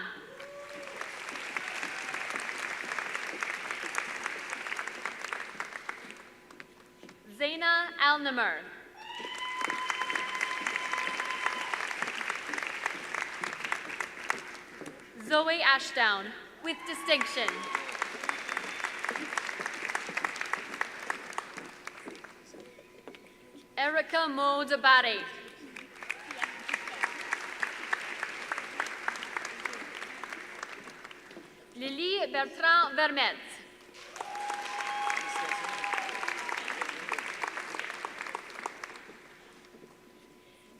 Zaina Al-Namr. Zoe Ashdown, with distinction. Erica Modabari. Lily Bertrand Vermette.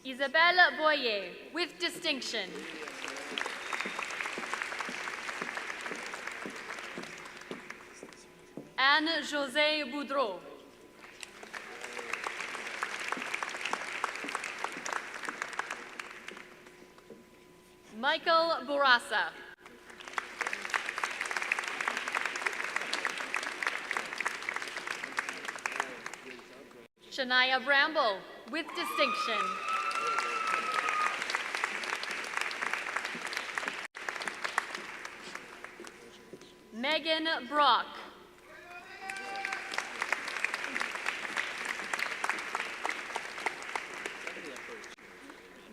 Isabelle Boyer, with distinction. Anne-José Boudreau. Michael Bourassa. Shania Bramble, with distinction. Megan Brock.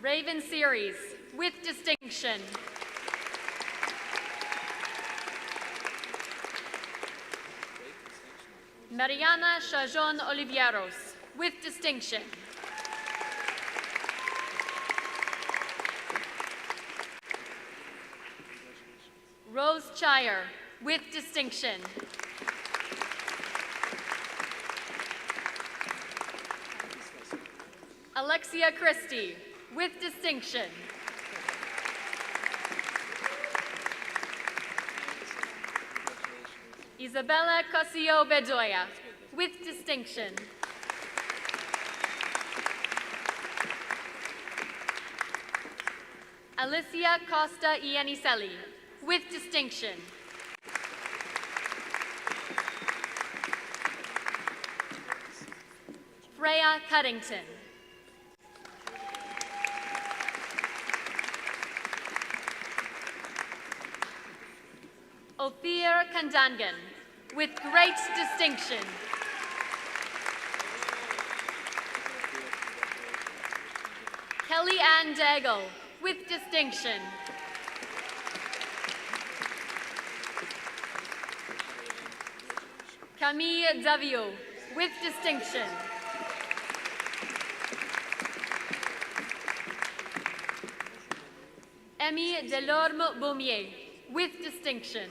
Raven Series, with distinction. Mariana Chajon Olivieros, with distinction. Rose Chire, with distinction. Alexia Christie, with distinction. Isabella Cosio Bedoya, with distinction. Alicia Costa Ianicelli, with distinction. Freya Cuddington. Ophir Kandangan, with great distinction. Kelly Ann Daigle, with distinction. Camille Davio, with distinction. Emmy Delorme Baumier, with distinction.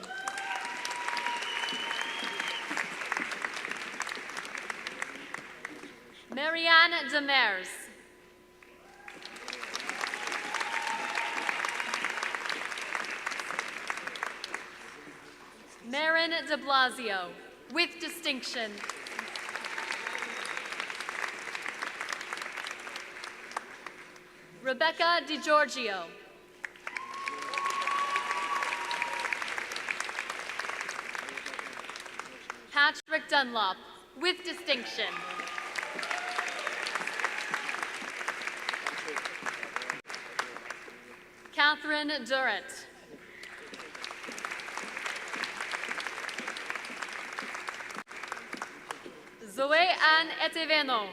Marianne Demers. Marin de Blasio, with distinction. Rebecca DiGiorgio. Patrick Dunlop, with distinction. Catherine Durrett. Zoe Anne Eteveno.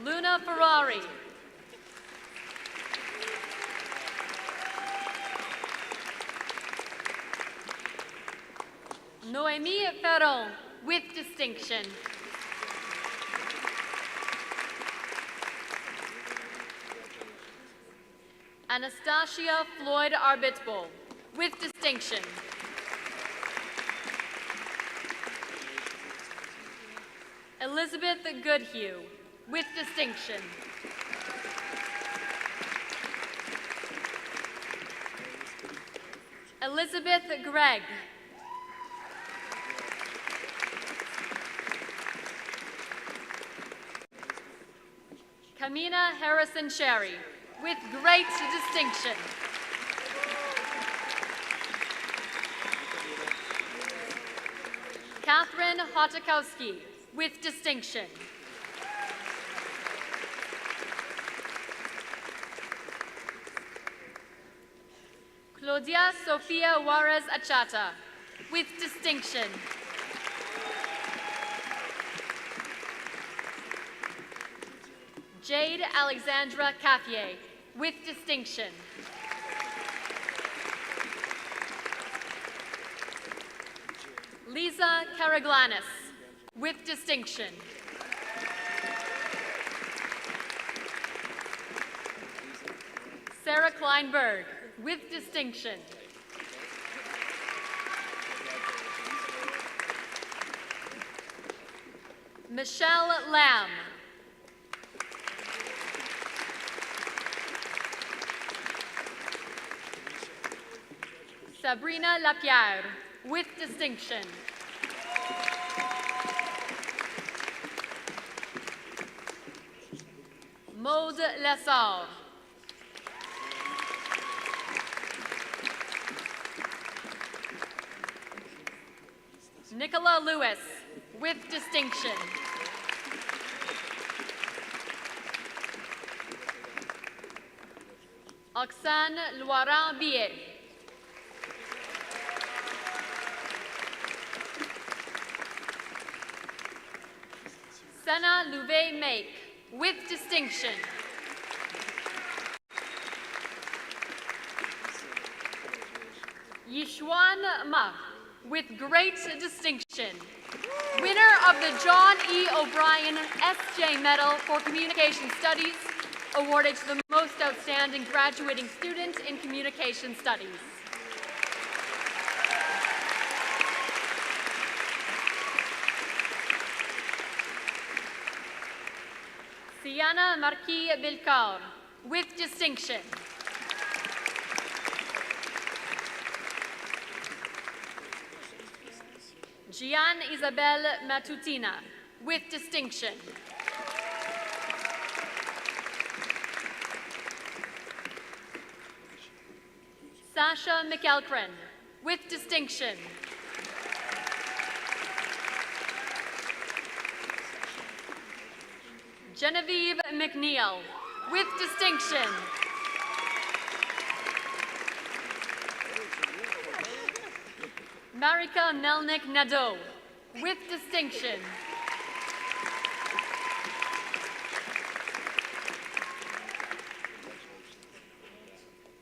Luna Ferrari. Noémie Ferron, with distinction. Anastasia Floyd Arbitbol, with distinction. Elizabeth Goodhue, with distinction. Elizabeth Gregg. Kamina Harrison Sherry, with great distinction. Catherine Hotakowski, with distinction. Claudia Sofia Juarez Achata, with distinction. Jade Alexandra Cafier, with distinction. Lisa Karaglanis, with distinction. Sarah Kleinberg, with distinction. Michelle Lamb. Sabrina Lapierre, with distinction. Maude Lessard. Nicola Lewis, with distinction. Oxane Loiran-Billet. Senna Louvet-Make, with distinction. Yishuan Ma, with great distinction. Winner of the John E. O'Brien S.J. Medal for Communication Studies, awarded to the most outstanding graduating student in Communication Studies. Siana Marquis Bilkar, with distinction. Gian Isabelle Matutina, with distinction. Sasha McElkren, with distinction. Genevieve McNeil, with distinction. Marika Melnick Nadeau, with distinction.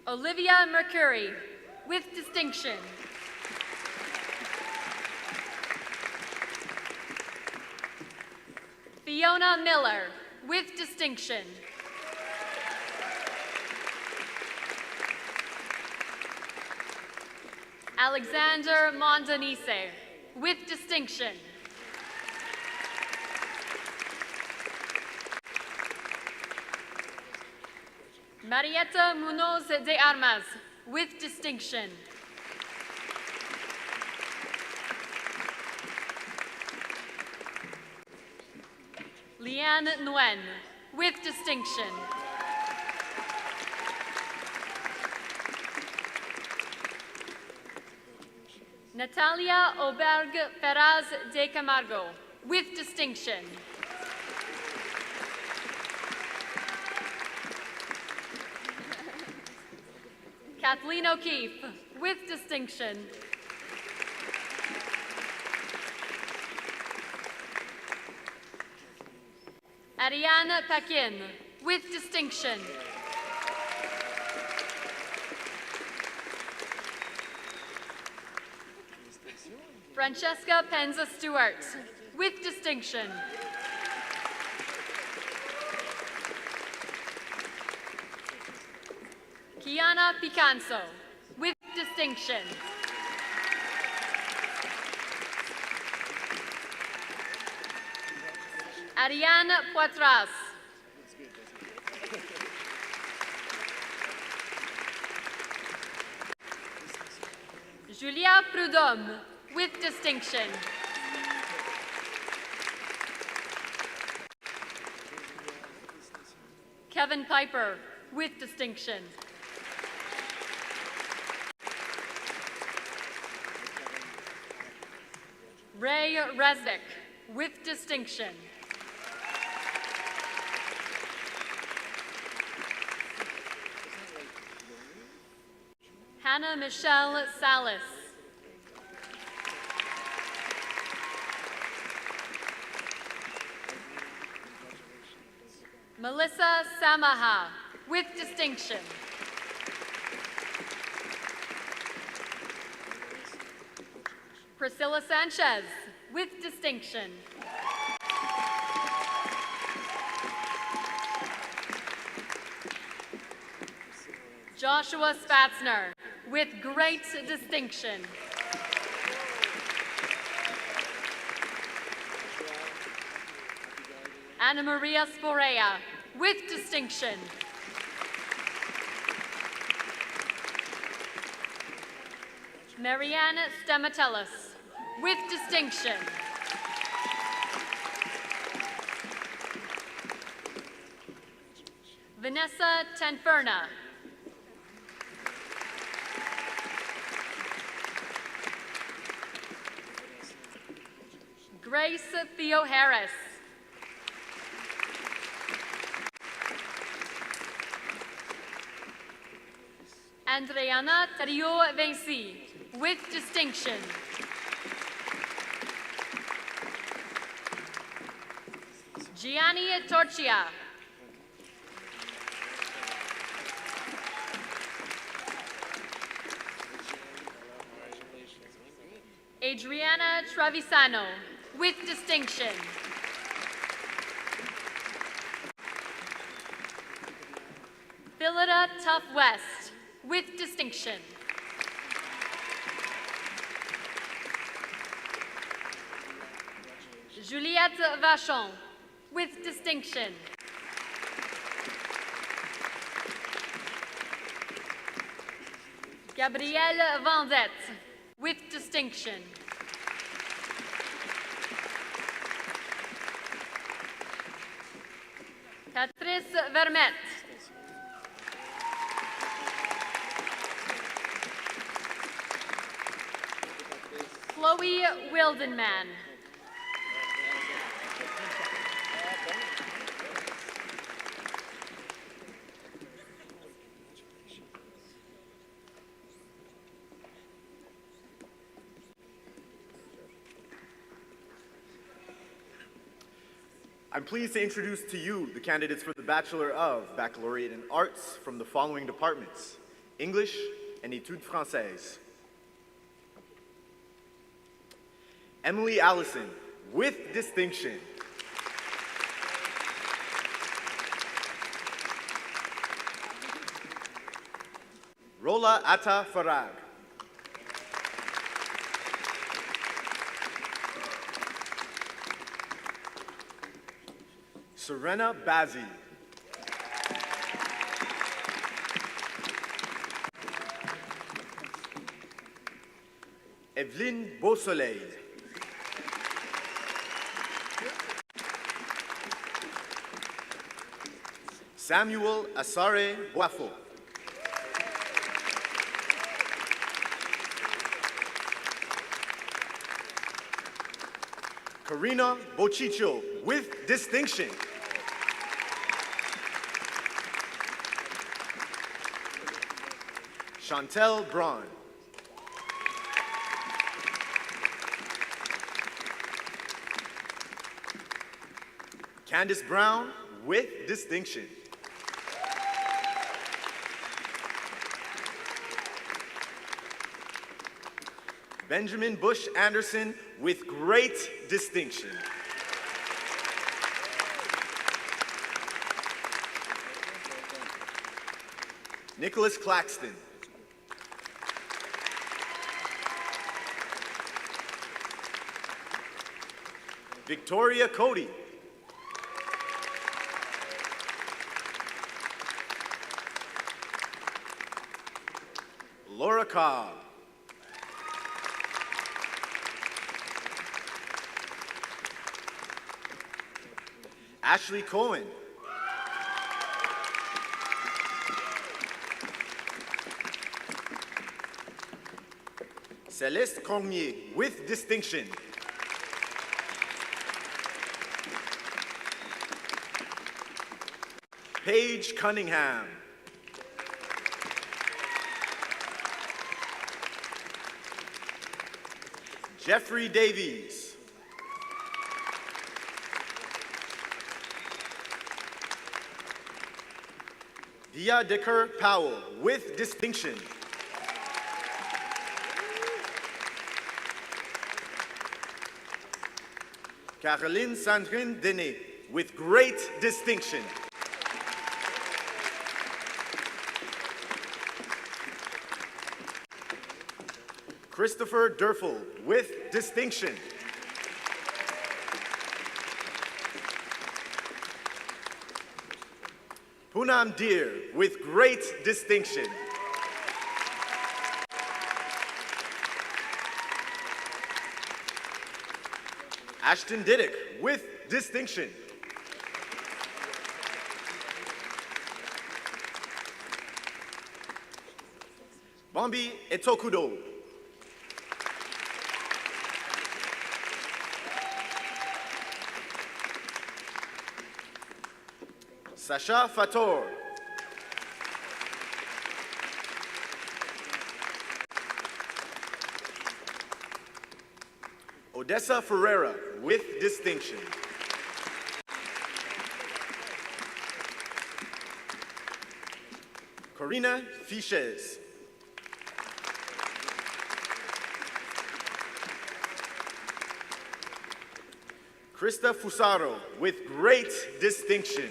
Olivia Mercury, with distinction. Fiona Miller, with distinction. Alexander Mondanise, with distinction. Marietta Munoz de Armas, with distinction. Leanne Nguyen, with distinction. Natalia Oberg Ferraz de Camargo, with distinction. Kathleen O'Keefe, with distinction. Ariane Paquin, with distinction. Francesca Penza Stewart, with distinction. Juliana Picanso, with distinction. Ariane Poitras. Julia Prudhomme, with distinction. Kevin Piper, with distinction. Ray Resnick, with distinction. Hannah Michelle Salas. Melissa Samaha, with distinction. Priscilla Sanchez, with distinction. Joshua Spatzner, with great distinction. Anna Maria Sporea, with distinction. Marianne Stematellis, with distinction. Vanessa Tenferna. Grace Theo Harris. Andreana Tario Vinci, with distinction. Gianni Torchia. Adriana Travisano, with distinction. Phillida Tuff West, with distinction. Juliette Vachon, with distinction. Gabrielle Vandette, with distinction. Patrice Vermette. Chloe Wildenman. I'm pleased to introduce to you the candidates for the Bachelor of Baccalaureate in Arts from the following departments: English and Études françaises. Emily Allison, with distinction. Rola Atta Farag. Serena Bazzi. Evelyne Beausoleil. Samuel Asare Boafo. Karina Bochicho, with distinction. Chantel Braun. Candace Brown, with distinction. Benjamin Bush Anderson, with great distinction. Nicholas Claxton. Victoria Cody. Laura Cobb. Ashley Cohen. Celeste Cormier, with distinction. Paige Cunningham. Jeffrey Davies. Dia Dicker Powell, with distinction. Caroline Sandrine Denet, with great distinction. Christopher Durfel, with distinction. Poonam Deer, with great distinction. Ashton Diddick, with distinction. Bambi Etokudo. Sasha Fator. Odessa Ferreira, with distinction. Corina Fiches. Krista Fusaro, with great distinction.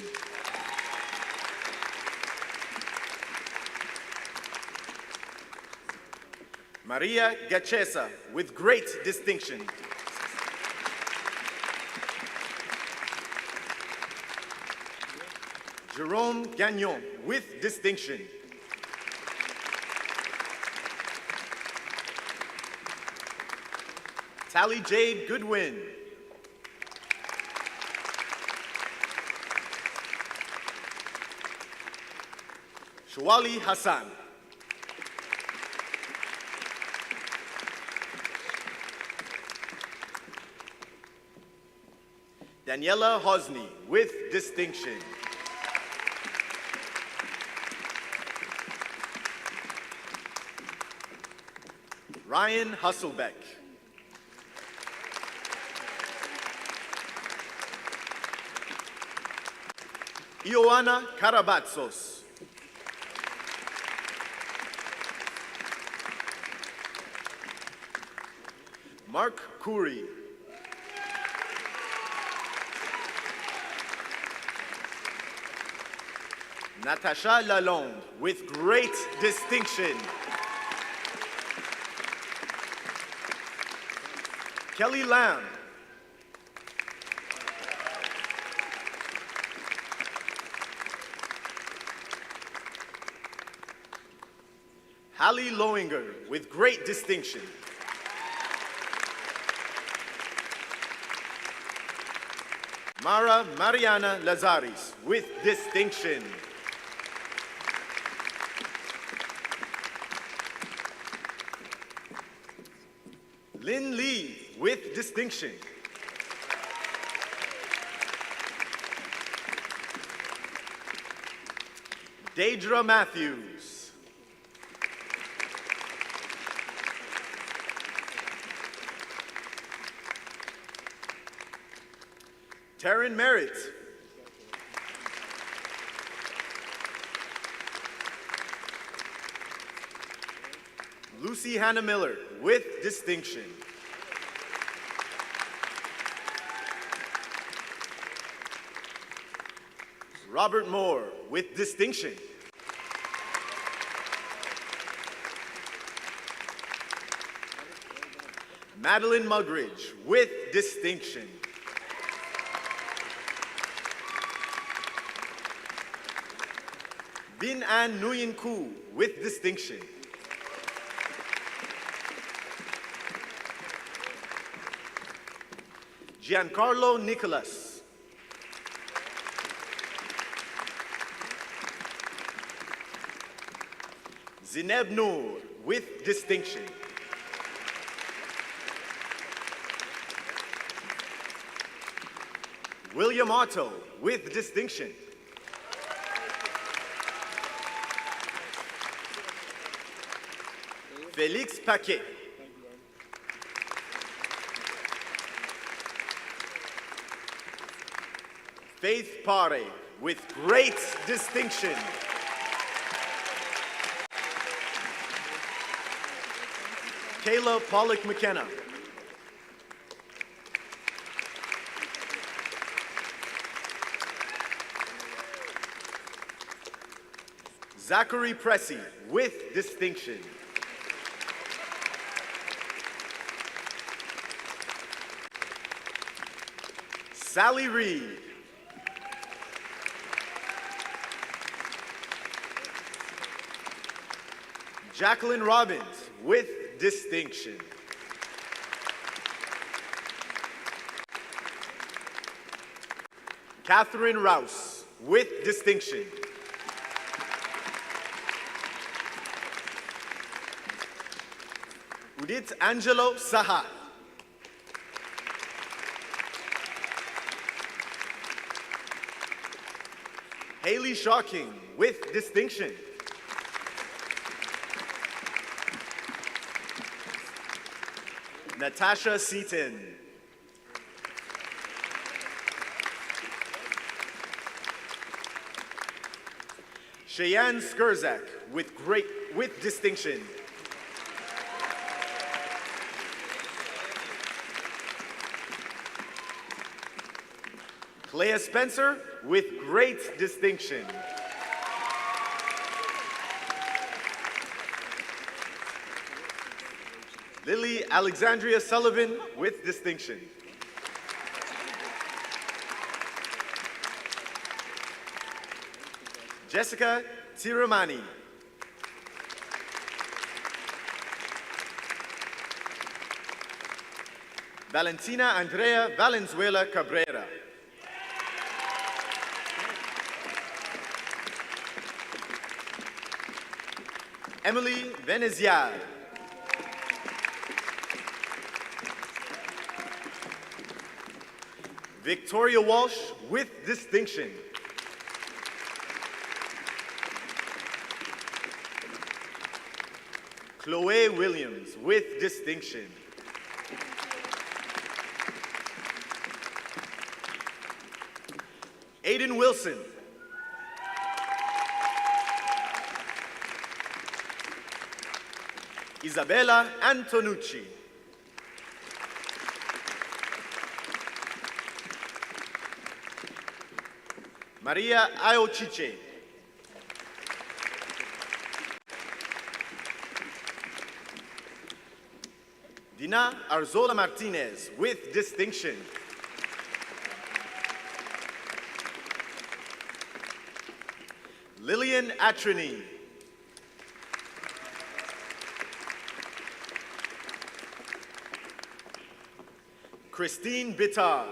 Maria Gachesa, with great distinction. Jerome Gagnon, with distinction. Tally Jade Goodwin. Shawali Hassan. Daniela Hosny, with distinction. Ryan Hasselbeck. Ioana Karabatsos. Mark Khoury. Natasha Lalonde, with great distinction. Kelly Lamb. Hallie Lowinger, with great distinction. Mara Mariana Lazaris, with distinction. Lynn Lee, with distinction. Deidre Matthews. Taryn Merritt. Lucy Hannah Miller, with distinction. Robert Moore, with distinction. Madeline Mugridge, with distinction. Bin An Nguyen Ku, with distinction. Giancarlo Nicholas. Zineb Noor, with distinction. William Otto, with distinction. Félix Paquet. Faith Pare, with great distinction. Kayla Pollock McKenna. Zachary Pressey, with distinction. Sally Reed. Jacqueline Robbins, with distinction. Catherine Rouse, with distinction. Udit Angelo Saha. Haley Shocking, with distinction. Natasha Seaton. Cheyenne Skurzak, with distinction. Clea Spencer, with great distinction. Lily Alexandria Sullivan, with distinction. Jessica Tiramani. Valentina Andrea Valenzuela Cabrera. Emily Venezial. Victoria Walsh, with distinction. Chloe Williams, with distinction. Aiden Wilson. Isabella Antonucci. Maria Ayochiche. Dina Arzola Martinez, with distinction. Lillian Atrini. Christine Bittard.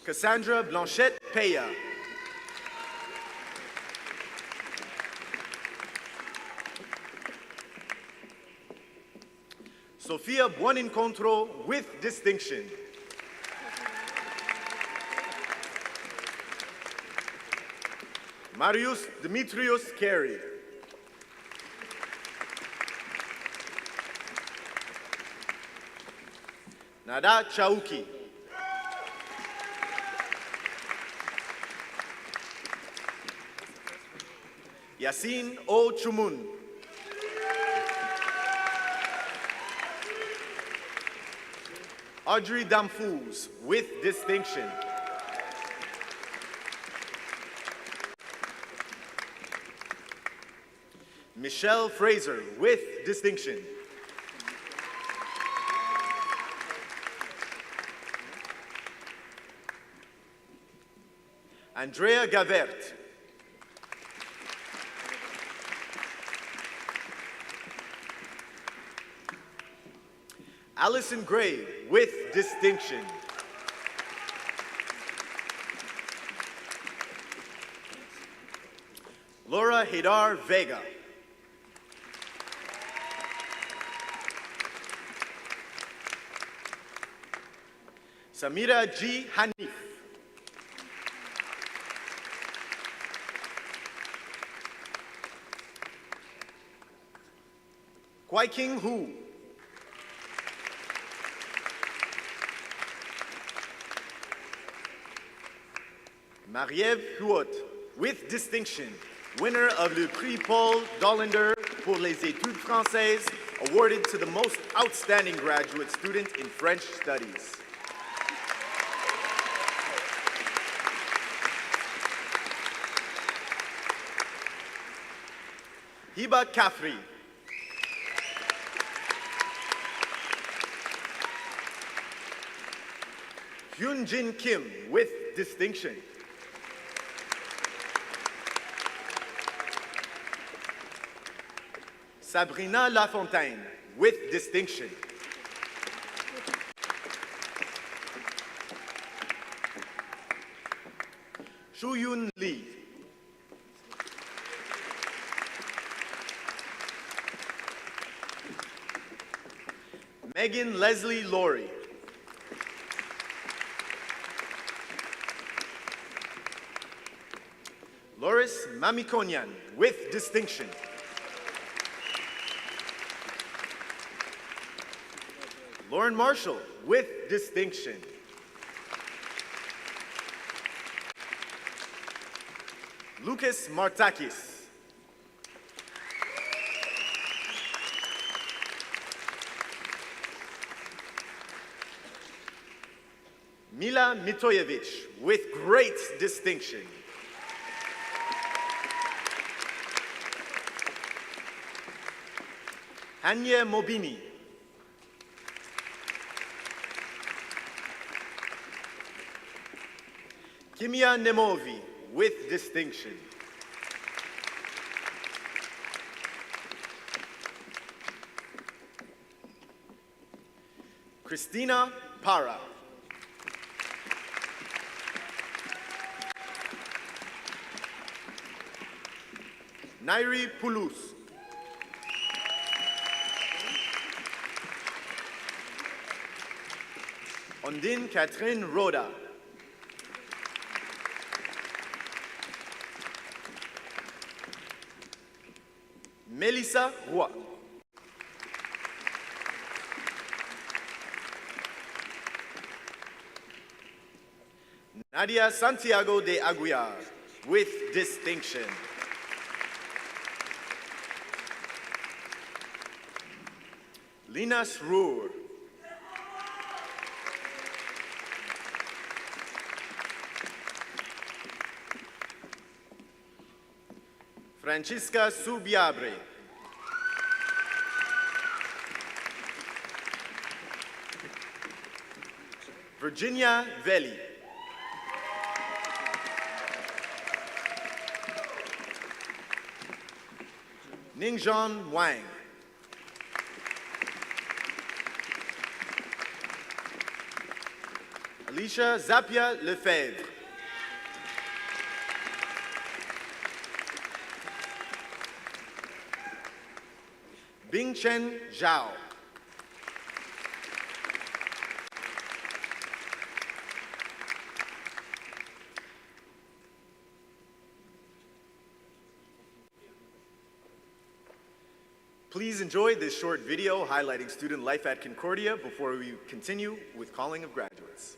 Cassandra Blanchette Peya. Sofia Buonincontro, with distinction. Marius Dimitrios Carey. Nada Chauki. Yassine O. Chumun. Audrey Damfouz, with distinction. Michelle Fraser, with distinction. Andrea Gavert. Allison Gray, with distinction. Laura Haidar Vega. Samira G. Hanif. Kwai King Hu. Marie-Ève Huot, with distinction, winner of le Prix Paul Dollander pour les Études françaises, awarded to the most outstanding graduate student in French studies. Hiba Kafri. Hyun Jin Kim, with distinction. Sabrina Lafontaine, with distinction. Shuyun Lee. Megan Leslie Laurie. Loris Mamikonian, with distinction. Lauren Marshall, with distinction. Lucas Martakis. Mila Mitoyevich, with great distinction. Anya Mobini. Kimia Nemovi, with distinction. Christina Para. Nairi Pulus. Ondine Catherine Roda. Melissa Roy. Nadia Santiago de Aguiar, with distinction. Lina Sroor. Francisca Subiabre. Virginia Veli. Ningzhan Wang. Alicia Zapia Lefebvre. Bingchen Zhao. Please enjoy this short video highlighting student life at Concordia before we continue with calling of graduates.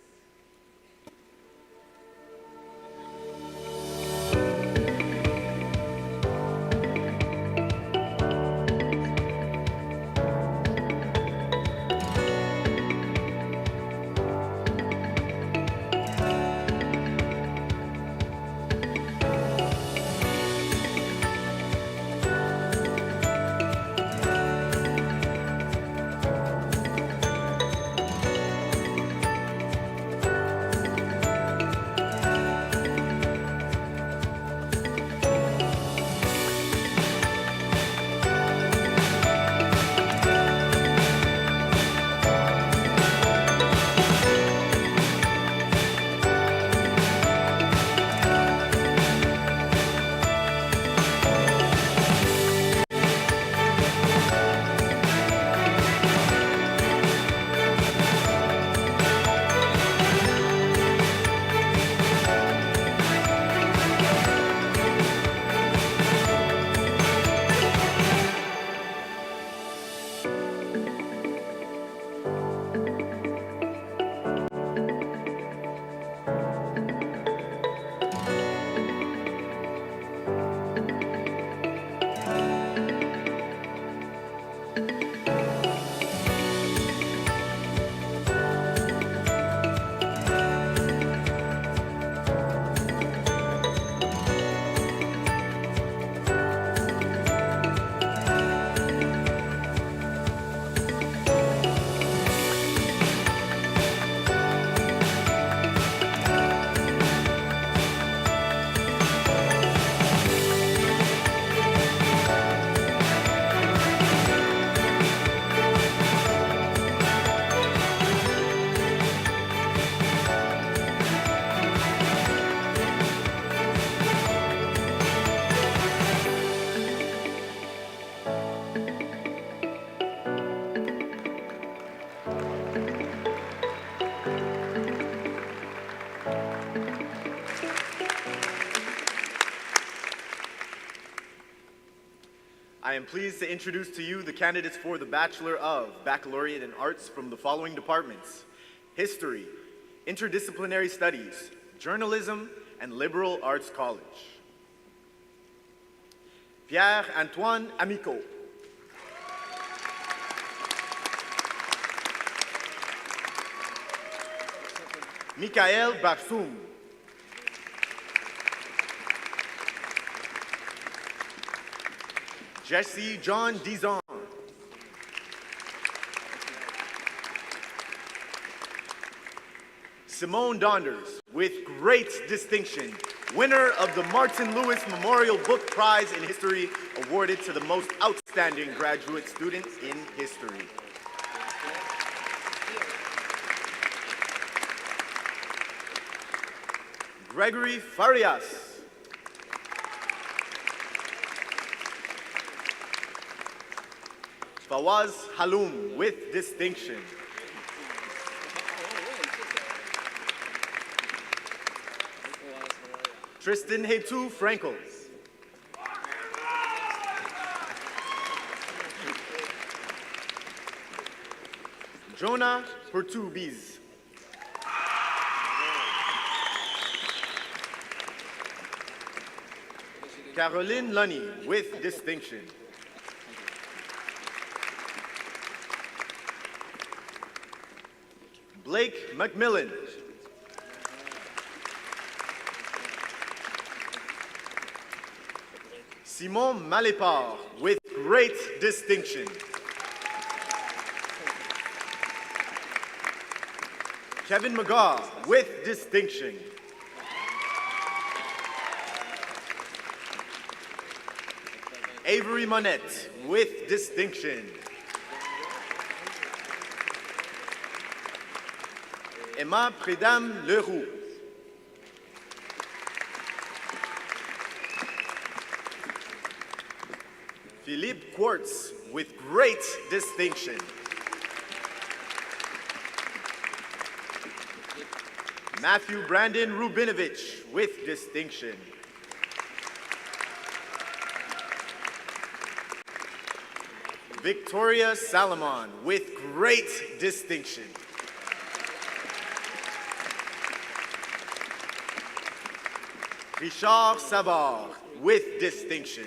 I am pleased to introduce to you the candidates for the Bachelor of Baccalaureate in Arts from the following departments: History, Interdisciplinary Studies, Journalism, and Liberal Arts College. Pierre-Antoine Amico. Michael Barsoum. Jesse John Dizon. Simone Donders, with great distinction, winner of the Martin Lewis Memorial Book Prize in History, awarded to the most outstanding graduate student in history. Gregory Farias. Fawaz Haloum, with distinction. Tristan Heitu Frankel. Jonah Pertubiz. Caroline Lunny, with distinction. Blake McMillan. Simon Malépar, with great distinction. Kevin McGaw, with distinction. Avery Monette, with distinction. Emma Prédam Leroux. Philippe Quartz, with great distinction. Matthew Brandon Rubinovich, with distinction. Victoria Salomon, with great distinction. Richard Savard, with distinction.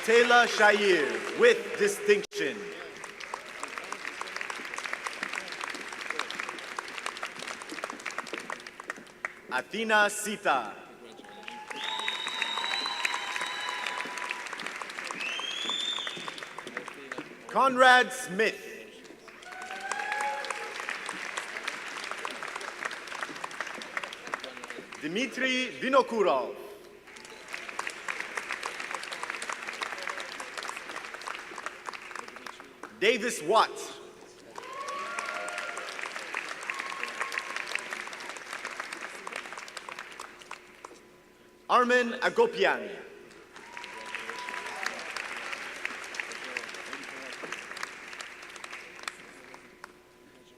Taylor Shair, with distinction. Athena Sita. Conrad Smith. Dmitry Vinokurov. Davis Watt. Armin Agopian.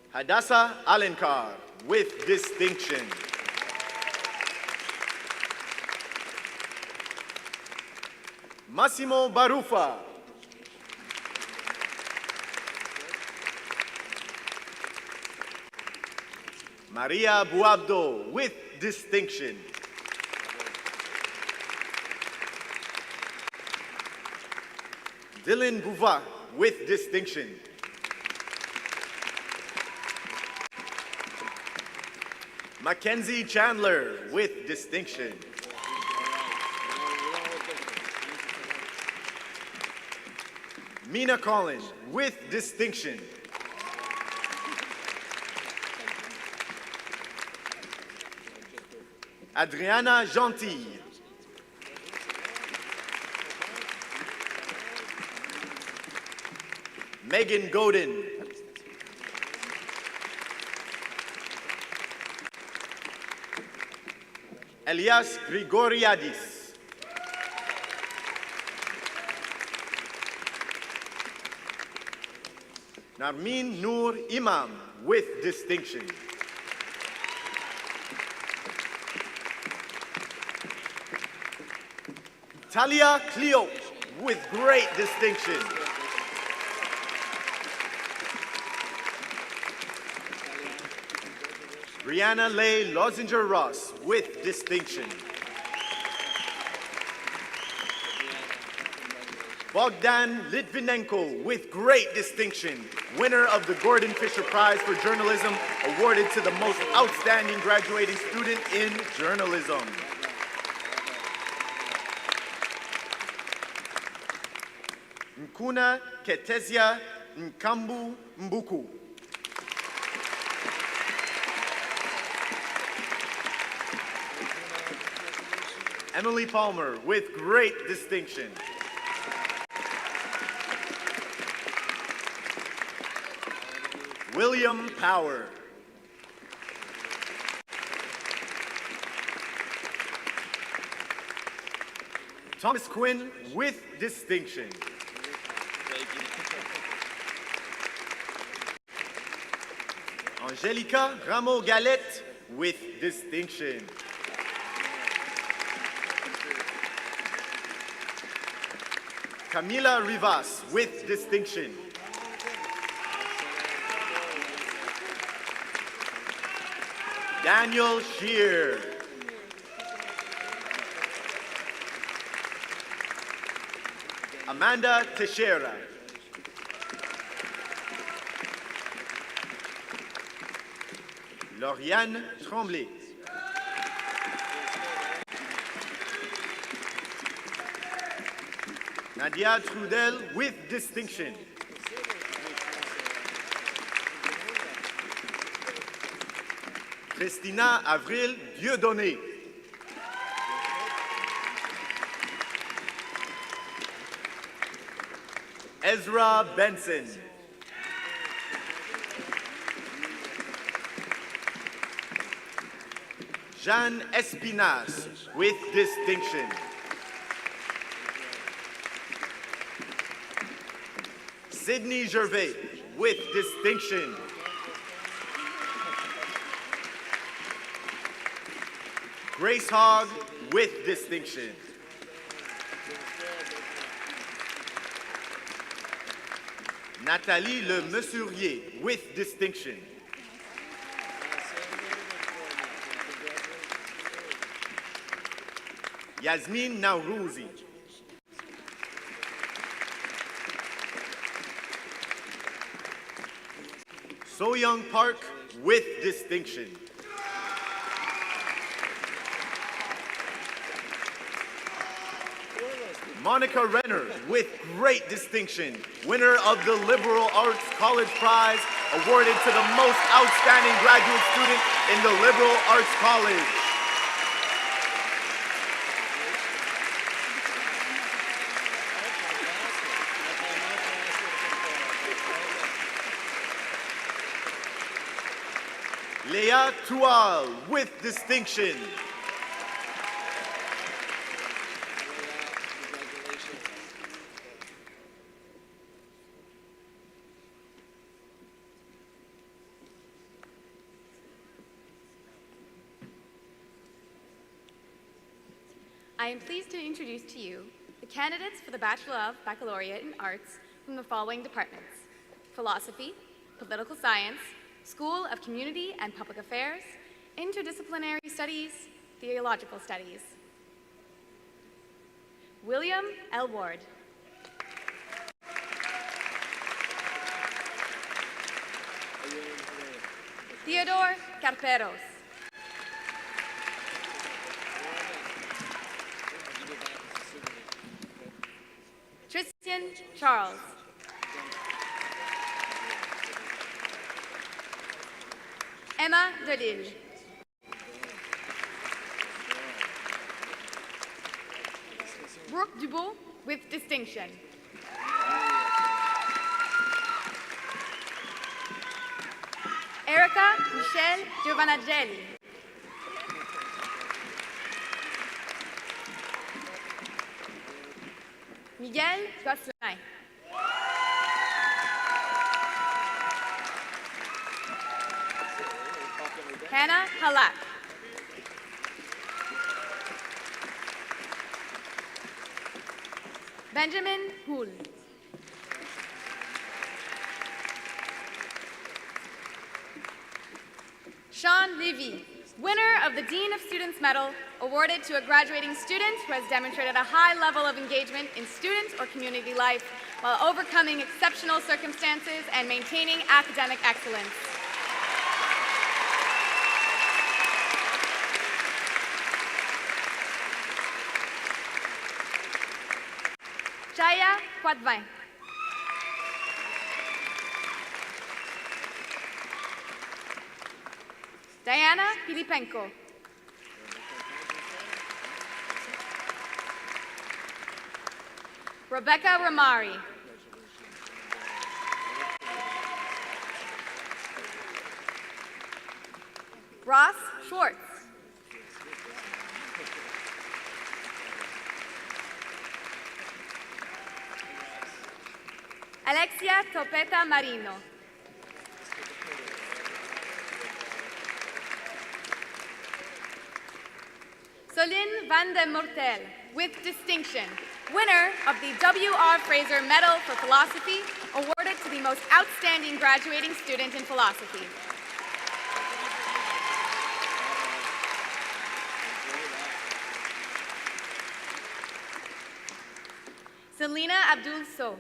Hadassah Alenkar, with distinction. Massimo Barufa. Maria Buabdo, with distinction. Dylan Bouva, with distinction. Mackenzie Chandler, with distinction. Mina Collins, with distinction. Adriana Gentil. Megan Godin. Elias Grigoriadis. Narmin Noor Imam, with distinction. Talia Clio, with great distinction. Brianna Leigh Lozinger-Ross, with distinction. Bogdan Litvinenko, with great distinction, winner of the Gordon Fisher Prize for Journalism, awarded to the most outstanding graduating student in journalism. Nkuna Ketezia Nkambu Mbuku. Emily Palmer, with great distinction. William Power. Thomas Quinn, with distinction. Angelica Rameau-Galette, with distinction. Camila Rivas, with distinction. Daniel Shear. Amanda Teixeira. Lauriane Tremblay. Nadia Trudel, with distinction. Christina Avril Dieudonné. Ezra Benson. Jeanne Espinas, with distinction. Sydney Gervais, with distinction. Grace Hogg, with distinction. Nathalie Le Mesurier, with distinction. Yasmine Naurouzi. So-Young Park, with distinction. Monica Renner, with great distinction, winner of the Liberal Arts College Prize, awarded to the most outstanding graduate student in the Liberal Arts College. Leah Toual, with distinction. I am pleased to introduce to you the candidates for the Bachelor of Baccalaureate in Arts from the following departments: Philosophy, Political Science, School of Community and Public Affairs, Interdisciplinary Studies, Theological Studies. William L. Ward. Theodore Carperos. Tristan Charles. Emma Delille. Brooke Dubois, with distinction. Erica Michelle Giovannagelli. Miguel Gosselin. Hannah Halak. Benjamin Houle. Sean Levy, winner of the Dean of Students Medal, awarded to a graduating student who has demonstrated a high level of engagement in student or community life while overcoming exceptional circumstances and maintaining academic excellence. Jaya Poitvin. Diana Filipenko. Rebecca Ramari. Ross Schwartz. Alexia Topeta Marino. Soline Van de Mortel, with distinction, winner of the W.R. Fraser Medal for Philosophy, awarded to the most outstanding graduating student in philosophy. Selena Abdul So.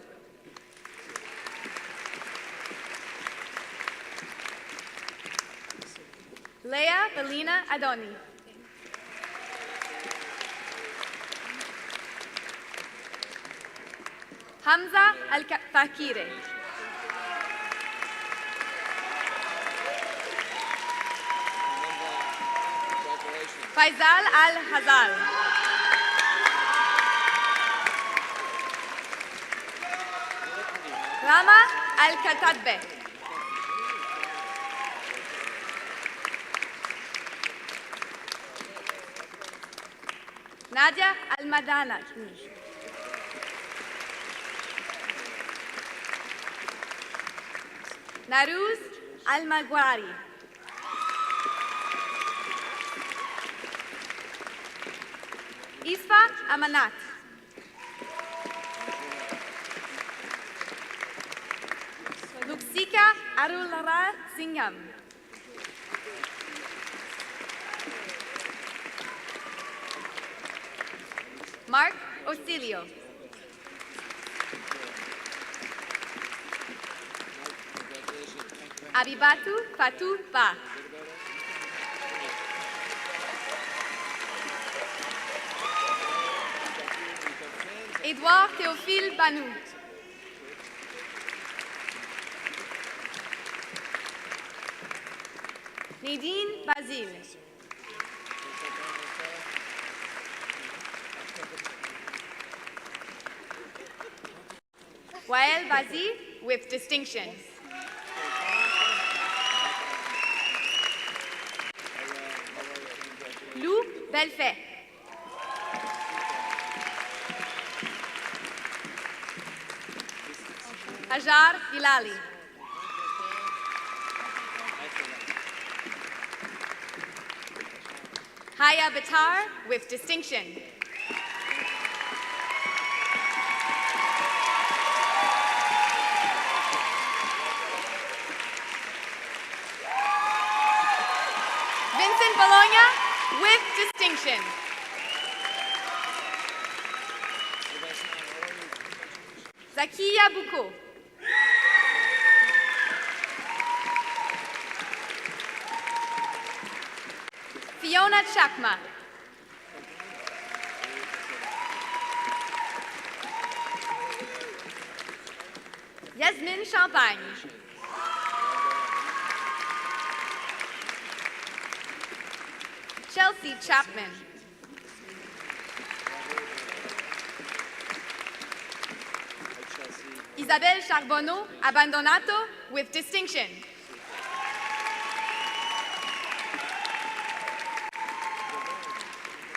Leah Belina Adoni. Hamza Al-Fakire. Faisal Al-Hazal. Rama Al-Katadbe. Nadia Al-Madana. Naruz Al-Magwari. Isfa Amanat. Luxika Arulara Singham. Mark Osilio. Abibatu Fatou Ba. Edouard Théophile Banou. Nadine Basile. Wael Bazi, with distinction. Lou Belfait. Hajar Hilali. Haya Batar, with distinction. Vincent Bologna, with distinction. Zakiya Buko. Fiona Chakma. Yasmin Champagne. Chelsea Chapman. Isabelle Charbonneau, Abbandonato, with distinction.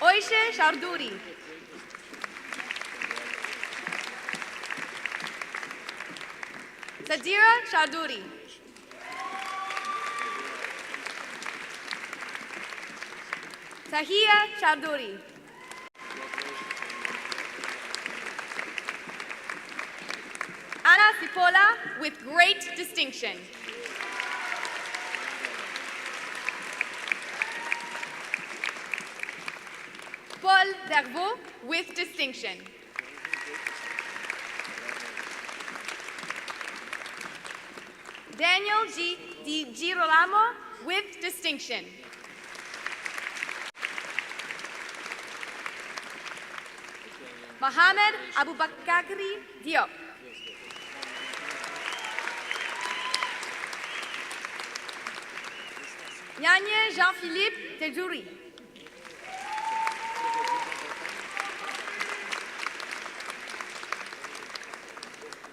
Oishe Chardouri. Sadira Chardouri. Tahia Chardouri. Johanna Cipolla with great distinction. Paul Dervaux with distinction. Daniel Di Girolamo with distinction. Mohamed Aboubakri Diop. Nyanye Jean-Philippe Tejouri.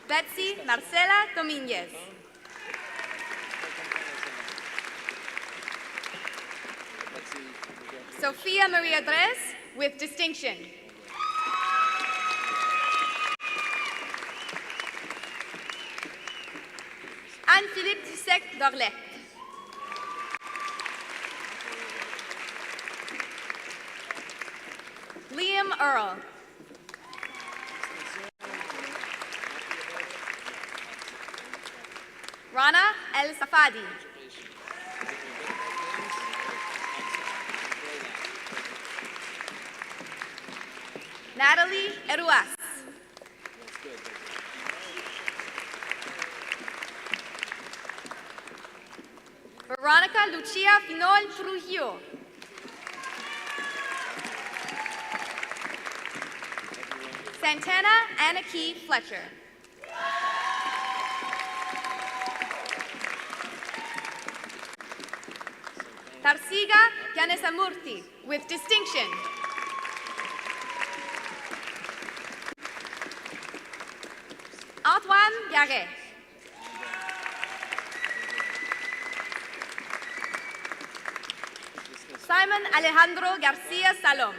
Betsy Marcela Dominguez. Sofia Maria Dres with distinction. Anne-Philippe Dissec d'Orlec. Liam Earl. Rana El Safadi. Natalie Eruas. Veronica Lucia Finol Trujillo. Santana Anna Key Fletcher. Tarsiga Ganesamurthy with distinction. Antoine Garret. Simon Alejandro Garcia Salom.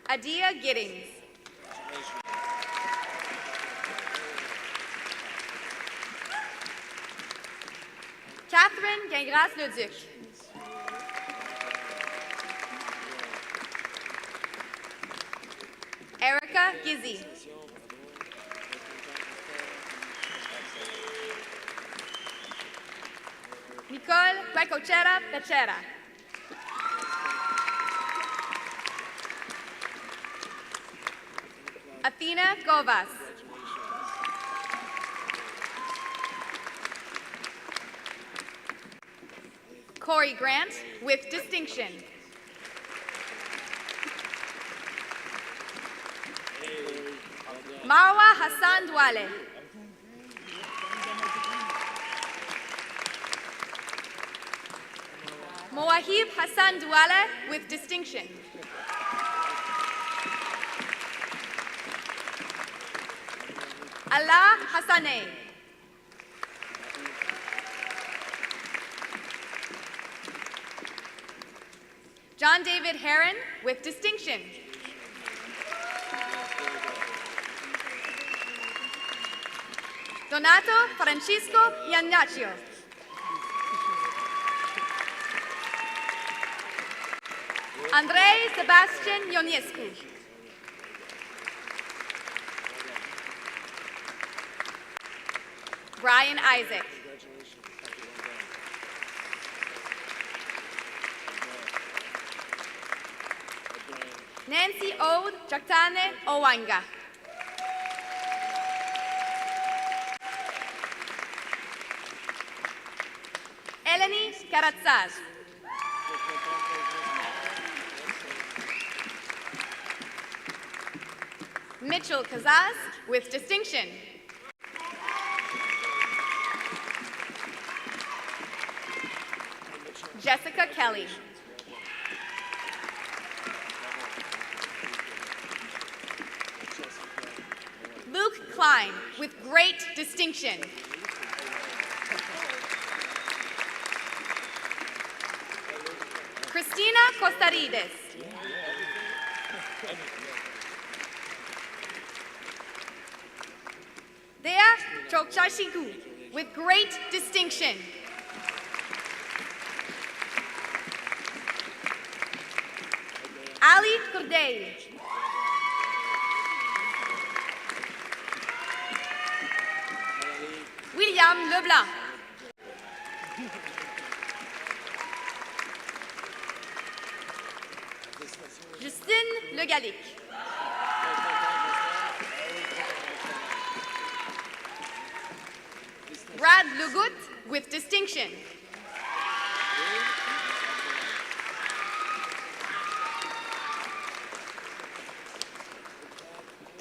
Adia Giddings. Catherine Gingras-Leduc. Erica Gizzi. Nicole Quecochera Pechera. Athena Kovas. Corey Grant with distinction. Marwa Hassan Douale. Moahib Hassan Douale with distinction. Allah Hassaneh. John David Heron with distinction. Donato Francisco Iannaccio. Andrei Sebastian Ionescu. Brian Isaac. Nancy Ode Jaktane Owanga. Eleni Karatsaz. Mitchell Kazaz with distinction. Jessica Kelly. Luke Klein with great distinction. Christina Costarides. Dea Chokchashigu with great distinction. Ali Corday. William Leblanc. Justine Le Gallic. Brad Legout with distinction.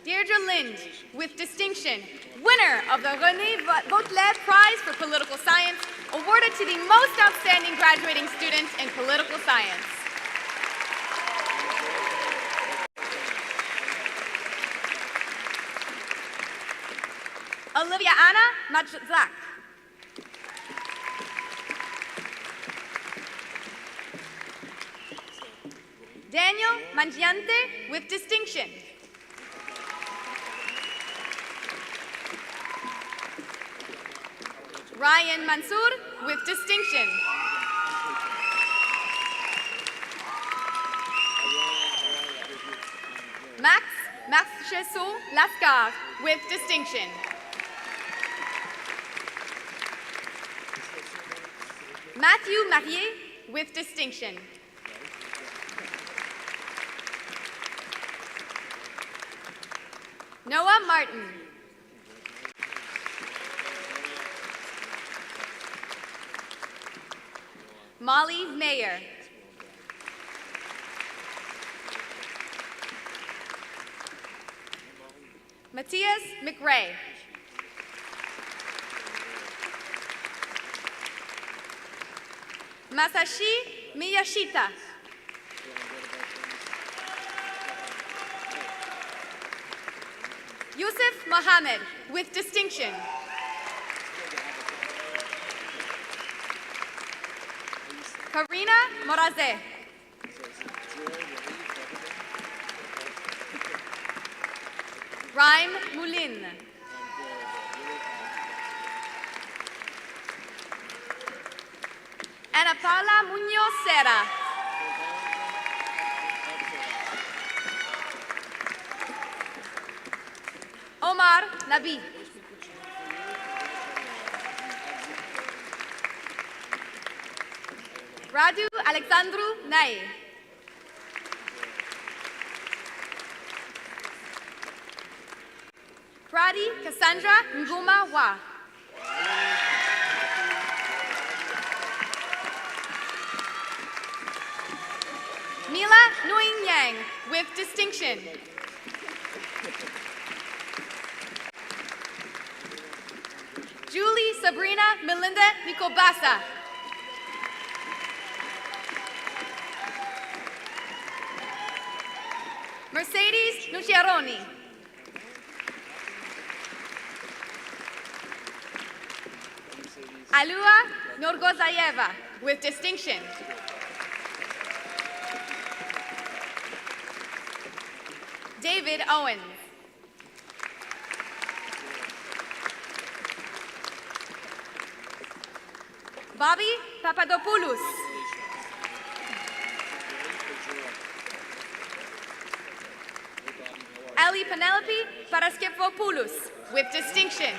Deirdre Lind with distinction, winner of the René Vautelet Prize for Political Science, awarded to the most outstanding graduating student in political science. Olivia Anna Majzak. Daniel Mangiante with distinction. Ryan Mansour with distinction. Max Marcheseau Lascar with distinction. Matthew Marier with distinction. Noah Martin. Molly Mayer. Matthias McRae. Masashi Miyashita. Yusuf Mohammed with distinction. Karina Moraze. Rhyme Moulin. Ana Paula Munoz Serra. Omar Nabi. Radu Alexandru Nae. Pradi Cassandra Nguma Wa. Mila Nguyen Yang with distinction. Julie Sabrina Melinda Nicobasa. Mercedes Nuciaroni. Alua Norgozayeva with distinction. David Owens. Bobby Papadopoulos. Ali Penelope Paraskevopoulos with distinction.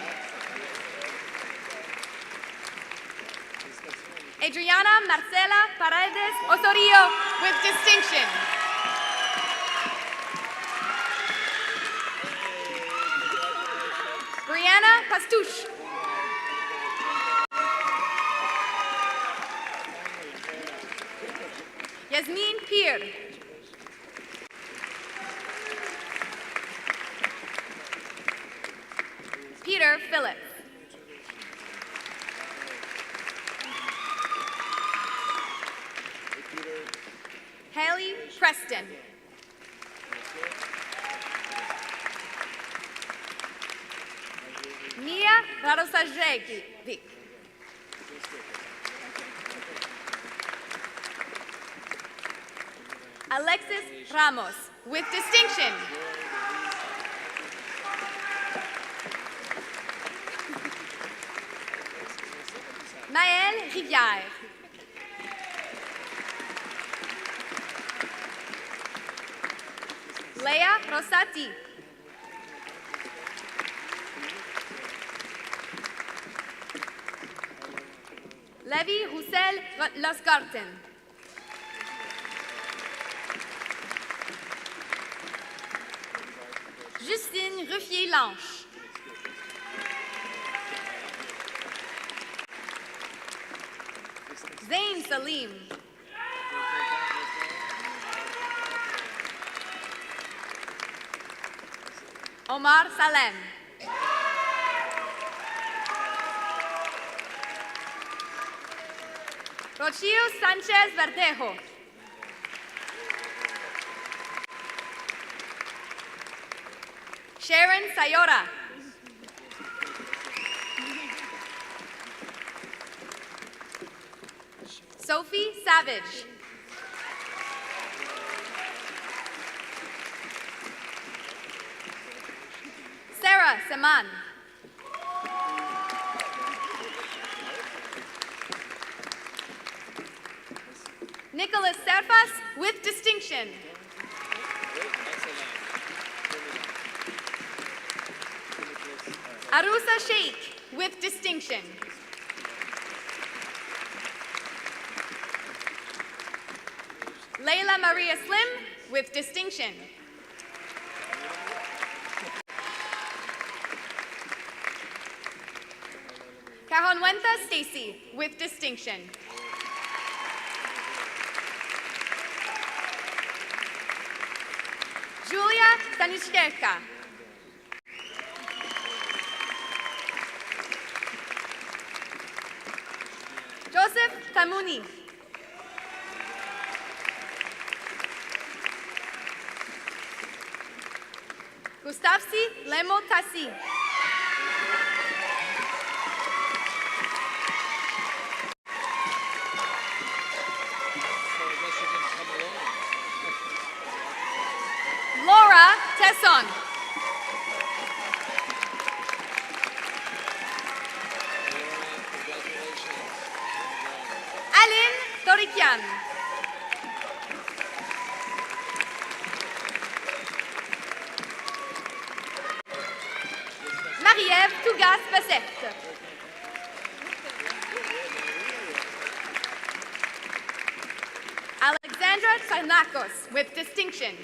Adriana Marcela Paredes Osorio with distinction. Brianna Pastuche. Yasmin Peer. Peter Phillips. Haley Preston. Mia Radosajevic. Alexis Ramos with distinction. Maëlle Rivière. Leia Rosati. Levi Roussel Losgarten. Justine Ruffier-Lanche. Zain Salim. Omar Salem. Rocio Sanchez Verdejo. Sharon Sayora. Sophie Savage. Sarah Seman. Nicholas Serfas with distinction. Arusa Sheikh with distinction. Layla Maria Slim with distinction. Cajonwenta Stacy with distinction. Julia Staniszkiewka. Joseph Kamuni. Gustavsi Lemo Tassi. Laura Tesson. Aline Torikian. Marie-Ève Tougas-Bassett. Alexandra Tsarnakos with distinction.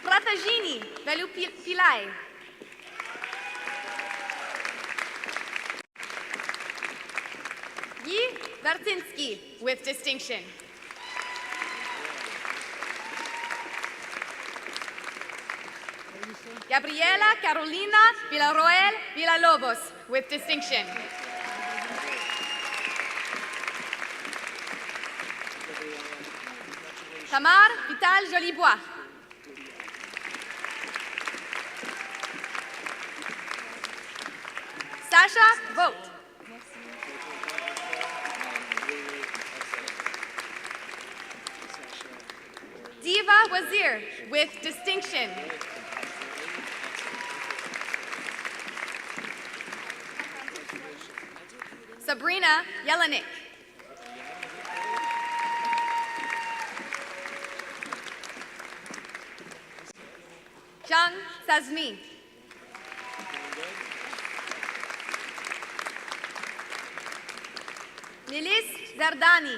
Pratagini Velupilai. Yi Vertinsky with distinction. Gabriela Carolina Villarroel Villalobos with distinction. Tamar Vital Jolibois. Sasha Vogt. Diva Wazir with distinction. Sabrina Jelinek. Zhang Sazmi. Nilis Zardani.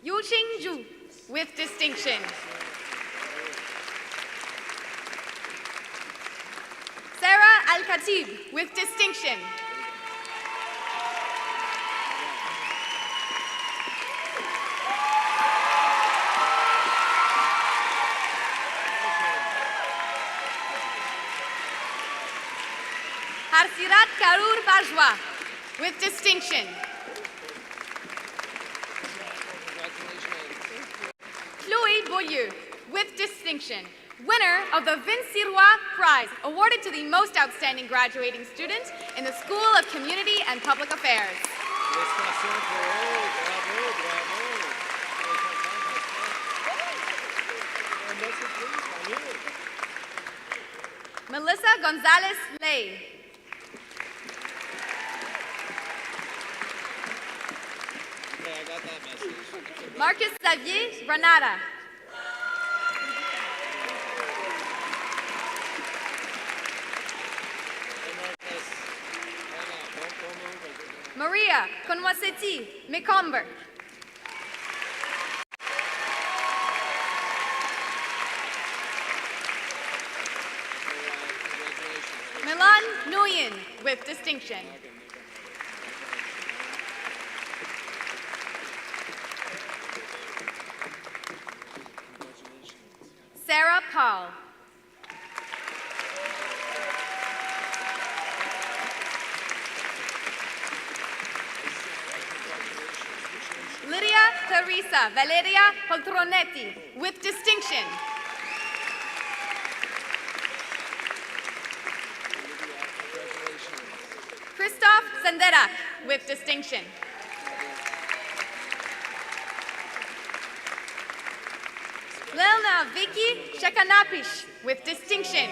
Yuxing Zhu with distinction. Sarah Al-Khatib with distinction. Harsirat Karur Bajwa with distinction. Chloe Beaulieu with distinction, winner of the Vince Sirois Prize, awarded to the most outstanding graduating student in the School of Community and Public Affairs. Melissa Gonzalez-Lay. Okay, I got that message. Marcus Xavier Granada. Maria Konwaseti Mecomber. Milan Nguyen with distinction. Sarah Paul. Lydia Teresa Valeria Poltronetti with distinction. Christoph Senderak with distinction. Lelna Vicky Shekanapish with distinction.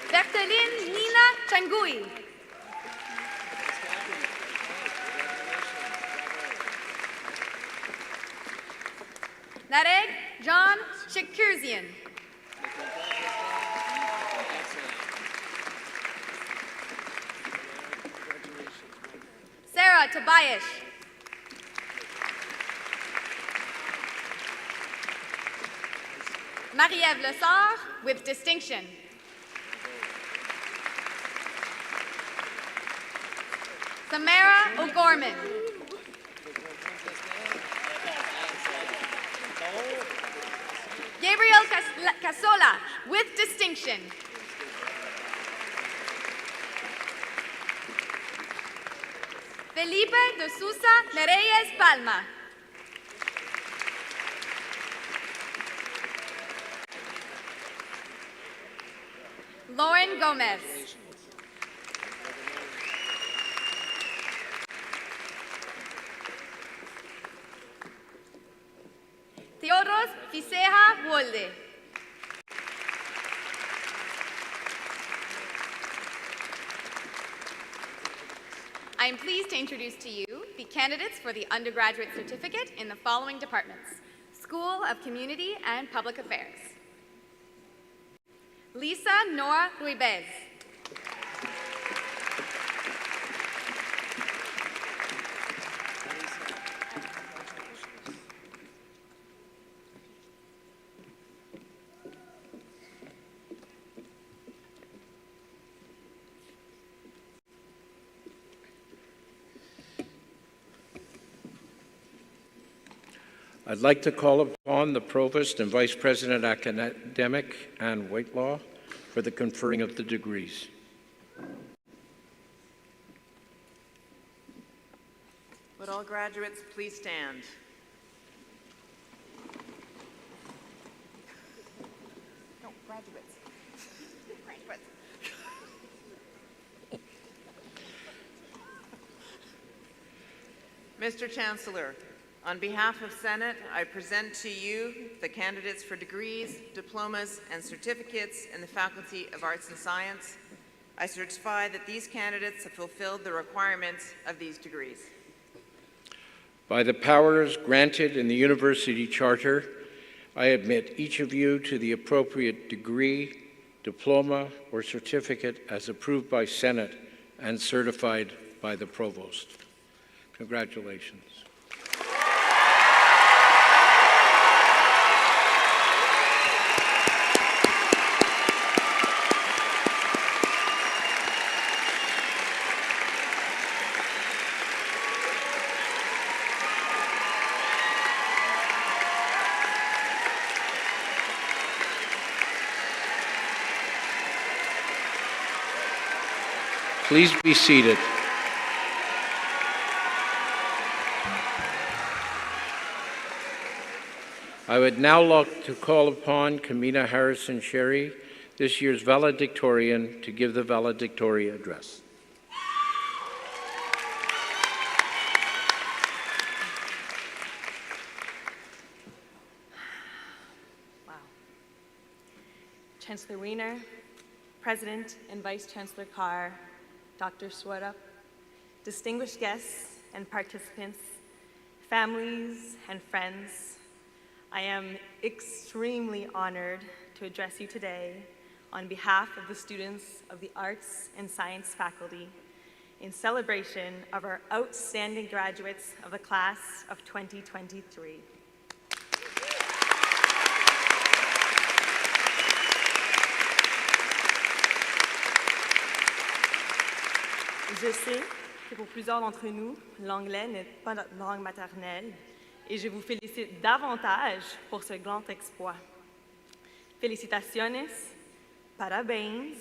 Berteline Nina Changui. Nareg John Shakirzian. Sarah Tobias. Marie-Ève Lessard with distinction. Samara O'Gorman. Gabriel Casola with distinction. Felipe de Sousa Nereyes Palma. Lauren Gomez. Theodros Fiseha Wolde. I am pleased to introduce to you the candidates for the undergraduate certificate in the following departments: School of Community and Public Affairs. Lisa Nora Ruibez. I'd like to call upon the Provost and Vice President Academic Ann Whitelaw for the conferring of the degrees. Would all graduates please stand? No, graduates. Graduates. Mr. Chancellor, on behalf of Senate, I present to you the candidates for degrees, diplomas, and certificates in the Faculty of Arts and Science. I certify that these candidates have fulfilled the requirements of these degrees. By the powers granted in the University Charter, I admit each of you to the appropriate degree, diploma, or certificate as approved by Senate and certified by the Provost. Congratulations. Please be seated. I would now like to call upon Kamina Harrison-Sherry, this year's valedictorian, to give the valedictorian address. Chancellor Wiener, President and Vice Chancellor Carr, Dr. Swarup, distinguished guests and participants, families and friends, I am extremely honored to address you today on behalf of the students of the Arts and Science faculty in celebration of our outstanding graduates of the class of 2023. Je sais que pour plusieurs d'entre nous, l'anglais n'est pas notre langue maternelle et je vous félicite davantage pour ce grand exploit. Felicitaciones, parabéns,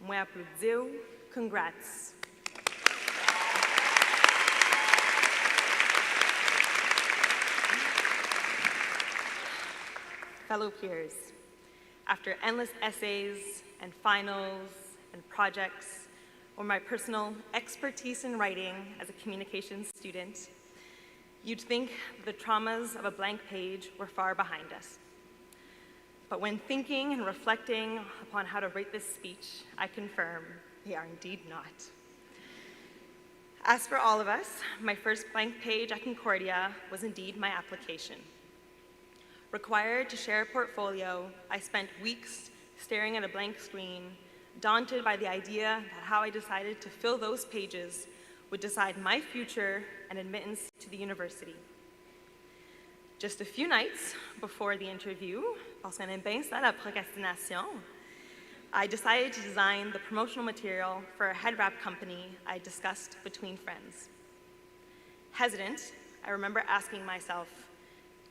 moi aplaudiu, congrats. Fellow peers, after endless essays and finals and projects, or my personal expertise in writing as a communications student, you'd think the traumas of a blank page were far behind us. But when thinking and reflecting upon how to write this speech, I confirm they are indeed not. As for all of us, my first blank page at Concordia was indeed my application. Required to share a portfolio, I spent weeks staring at a blank screen, daunted by the idea that how I decided to fill those pages would decide my future and admittance to the university. Just a few nights before the interview, parce qu'on aime bien ça, la procrastination, I decided to design the promotional material for a head wrap company I discussed between friends. Hesitant, I remember asking myself,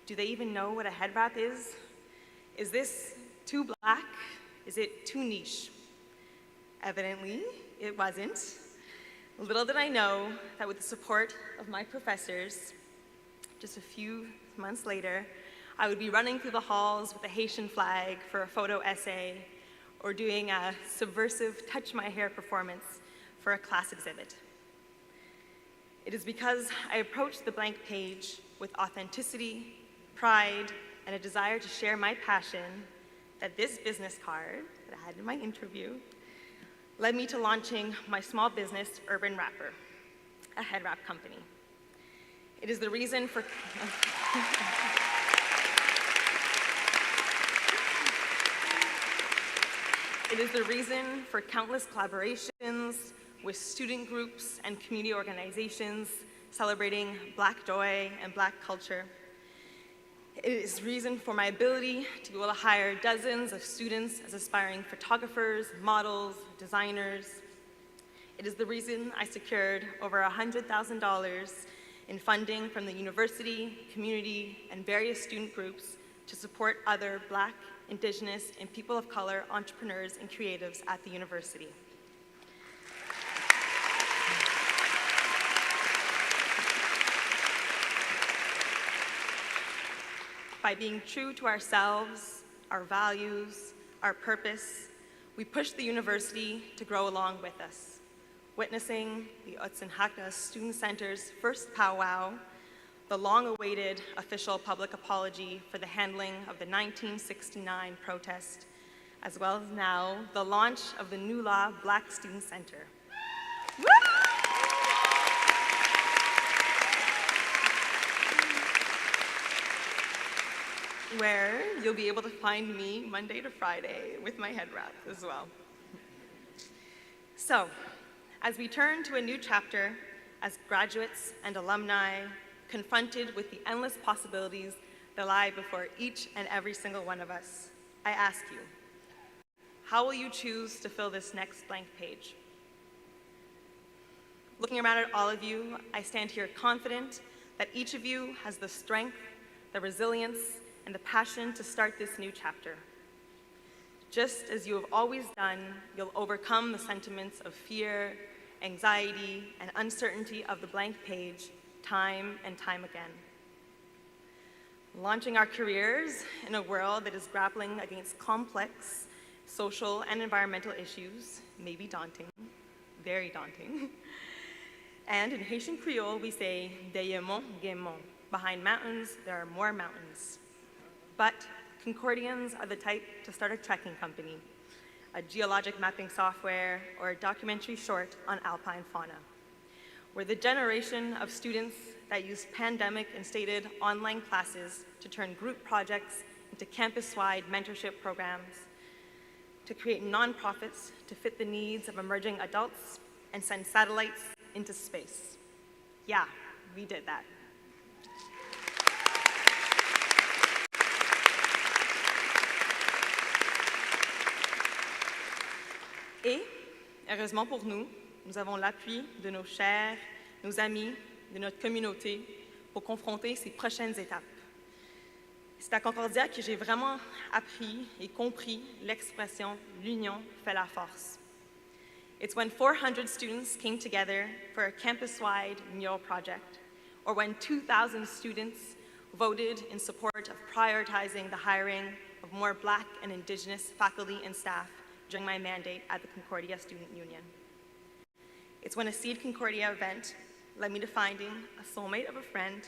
do they even know what a head wrap is? Is this too black? Is it too niche? Evidently, it wasn't. Little did I know that with the support of my professors, just a few months later, I would be running through the halls with a Haitian flag for a photo essay or doing a subversive touch my hair performance for a class exhibit. It is because I approached the blank page with authenticity, pride, and a desire to share my passion that this business card that I had in my interview led me to launching my small business, Urban Wrapper, a head wrap company. It is the reason for It is the reason for countless collaborations with student groups and community organizations celebrating Black joy and Black culture. It is reason for my ability to be able to hire dozens of students as aspiring photographers, models, designers. It is the reason I secured over $100,000 in funding from the university, community, and various student groups to support other Black, Indigenous, and people of color entrepreneurs and creatives at the university. By being true to ourselves, our values, our purpose, we push the university to grow along with us, witnessing the Otsinhaka Student Center's first powwow, the long-awaited official public apology for the handling of the 1969 protest, as well as now the launch of the new law Black Student Center. Woo! Where you'll be able to find me Monday to Friday with my head wrap as well. So, as we turn to a new chapter as graduates and alumni, confronted with the endless possibilities that lie before each and every single one of us, I ask you, how will you choose to fill this next blank page? Looking around at all of you, I stand here confident that each of you has the strength, the resilience, and the passion to start this new chapter. Just as you have always done, you'll overcome the sentiments of fear, anxiety, and uncertainty of the blank page time and time again. Launching our careers in a world that is grappling against complex social and environmental issues may be daunting, very daunting. And in Haitian Creole, we say, derrière mont, gen mont. Behind mountains, there are more mountains. But Concordians are the type to start a trekking company, a geologic mapping software, or a documentary short on alpine fauna. We're the generation of students that use pandemic-instated online classes to turn group projects into campus-wide mentorship programs, to create nonprofits to fit the needs of emerging adults, and send satellites into space. Yeah, we did that. Et, heureusement pour nous, nous avons l'appui de nos chers, nos amis, de notre communauté pour confronter ces prochaines étapes. C'est à Concordia que j'ai vraiment appris et compris l'expression « l'union fait la force ». It's when 400 students came together for a campus-wide mural project, or when 2,000 students voted in support of prioritizing the hiring of more Black and Indigenous faculty and staff during my mandate at the Concordia Student Union. It's when a Seed Concordia event led me to finding a soulmate of a friend,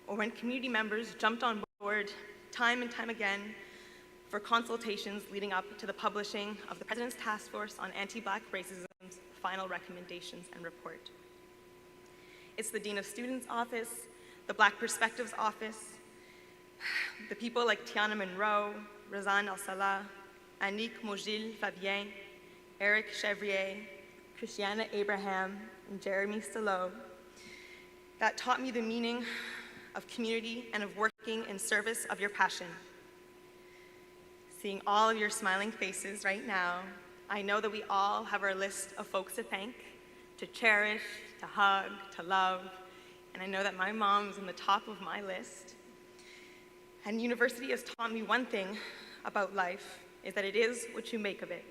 or when community members jumped on board time and time again for consultations leading up to the publishing of the President's Task Force on Anti-Black Racism's final recommendations and report. It's the Dean of Students Office, the Black Perspectives Office, the people like Tiana Monroe, Razan El-Salah, Annick Mogil-Fabien, Eric Chevrier, Christiana Abraham, and Jeremy Stillo, that taught me the meaning of community and of working in service of your passion. Seeing all of your smiling faces right now, I know that we all have our list of folks to thank, to cherish, to hug, to love, and I know that my mom is on the top of my list. And university has taught me one thing about life, is that it is what you make of it.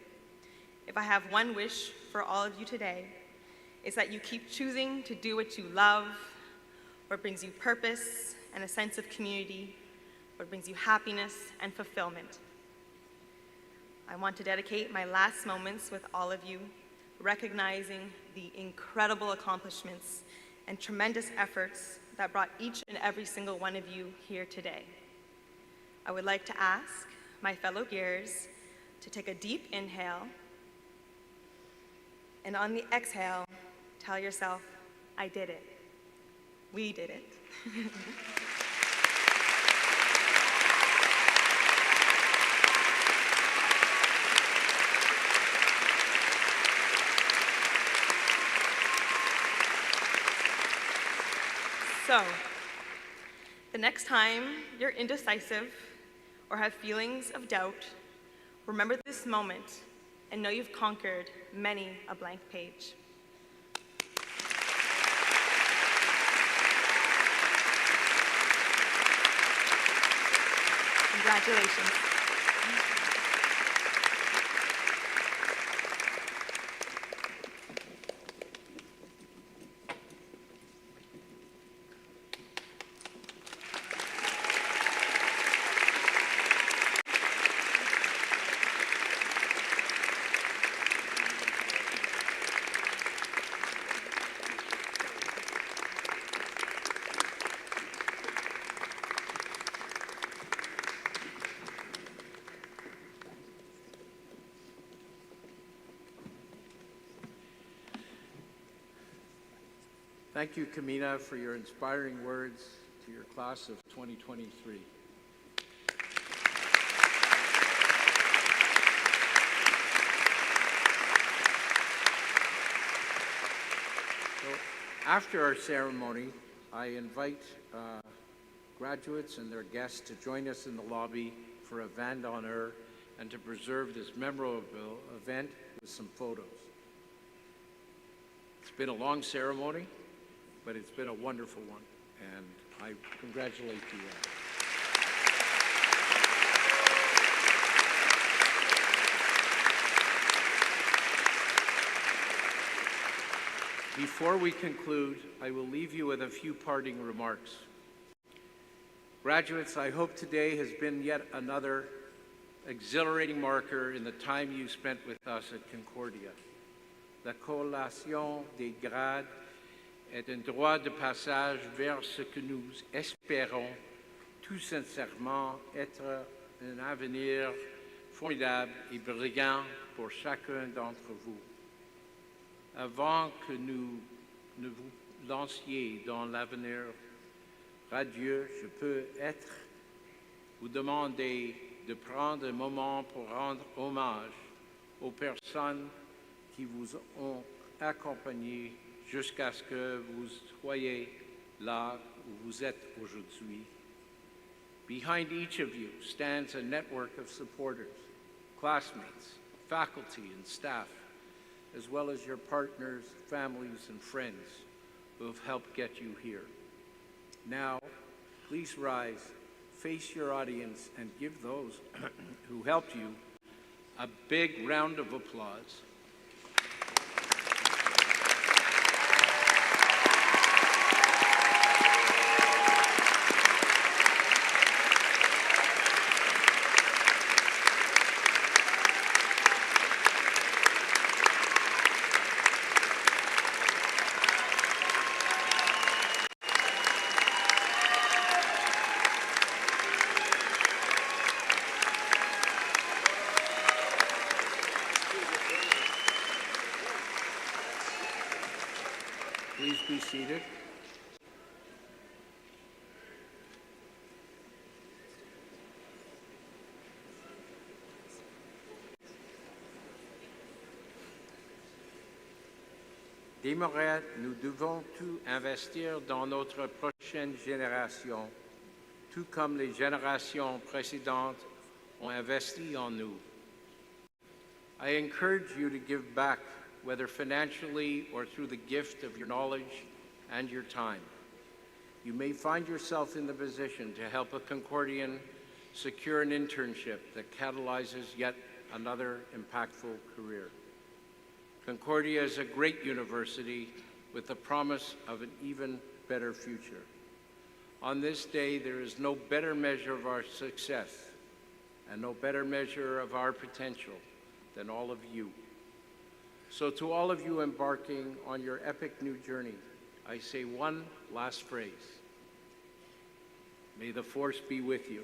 If I have one wish for all of you today, it's that you keep choosing to do what you love, what brings you purpose and a sense of community, what brings you happiness and fulfillment. I want to dedicate my last moments with all of you, recognizing the incredible accomplishments and tremendous efforts that brought each and every single one of you here today. I would like to ask my fellow gears to take a deep inhale, and on the exhale, tell yourself, I did it. We did it. So, the next time you're indecisive or have feelings of doubt, remember this moment and know you've conquered many a blank page. Congratulations. Thank you, Kamina, for your inspiring words to your class of 2023. So, after our ceremony, I invite graduates and their guests to join us in the lobby for a vin d'honneur and to preserve this memorable event with some photos. It's been a long ceremony, but it's been a wonderful one, and I congratulate you all. Before we conclude, I will leave you with a few parting remarks. Graduates, I hope today has been yet another exhilarating marker in the time you spent with us at Concordia. La collation des grades est un droit de passage vers ce que nous espérons tout sincèrement être un avenir formidable et brillant pour chacun d'entre vous. Avant que nous ne vous lanciez dans l'avenir radieux, je peux vous demander de prendre un moment pour rendre hommage aux personnes qui vous ont accompagné jusqu'à ce que vous soyez là où vous êtes aujourd'hui. Behind each of you stands a network of supporters, classmates, faculty, and staff, as well as your partners, families, and friends who have helped get you here. Now, please rise, face your audience, and give those who helped you a big round of applause. Please be seated. Démocrates, nous devons tout investir dans notre prochaine génération, tout comme les générations précédentes ont investi en nous. I encourage you to give back, whether financially or through the gift of your knowledge and your time. You may find yourself in the position to help a Concordian secure an internship that catalyzes yet another impactful career. Concordia is a great university with the promise of an even better future. On this day, there is no better measure of our success and no better measure of our potential than all of you. So to all of you embarking on your epic new journey, I say one last phrase. May the force be with you.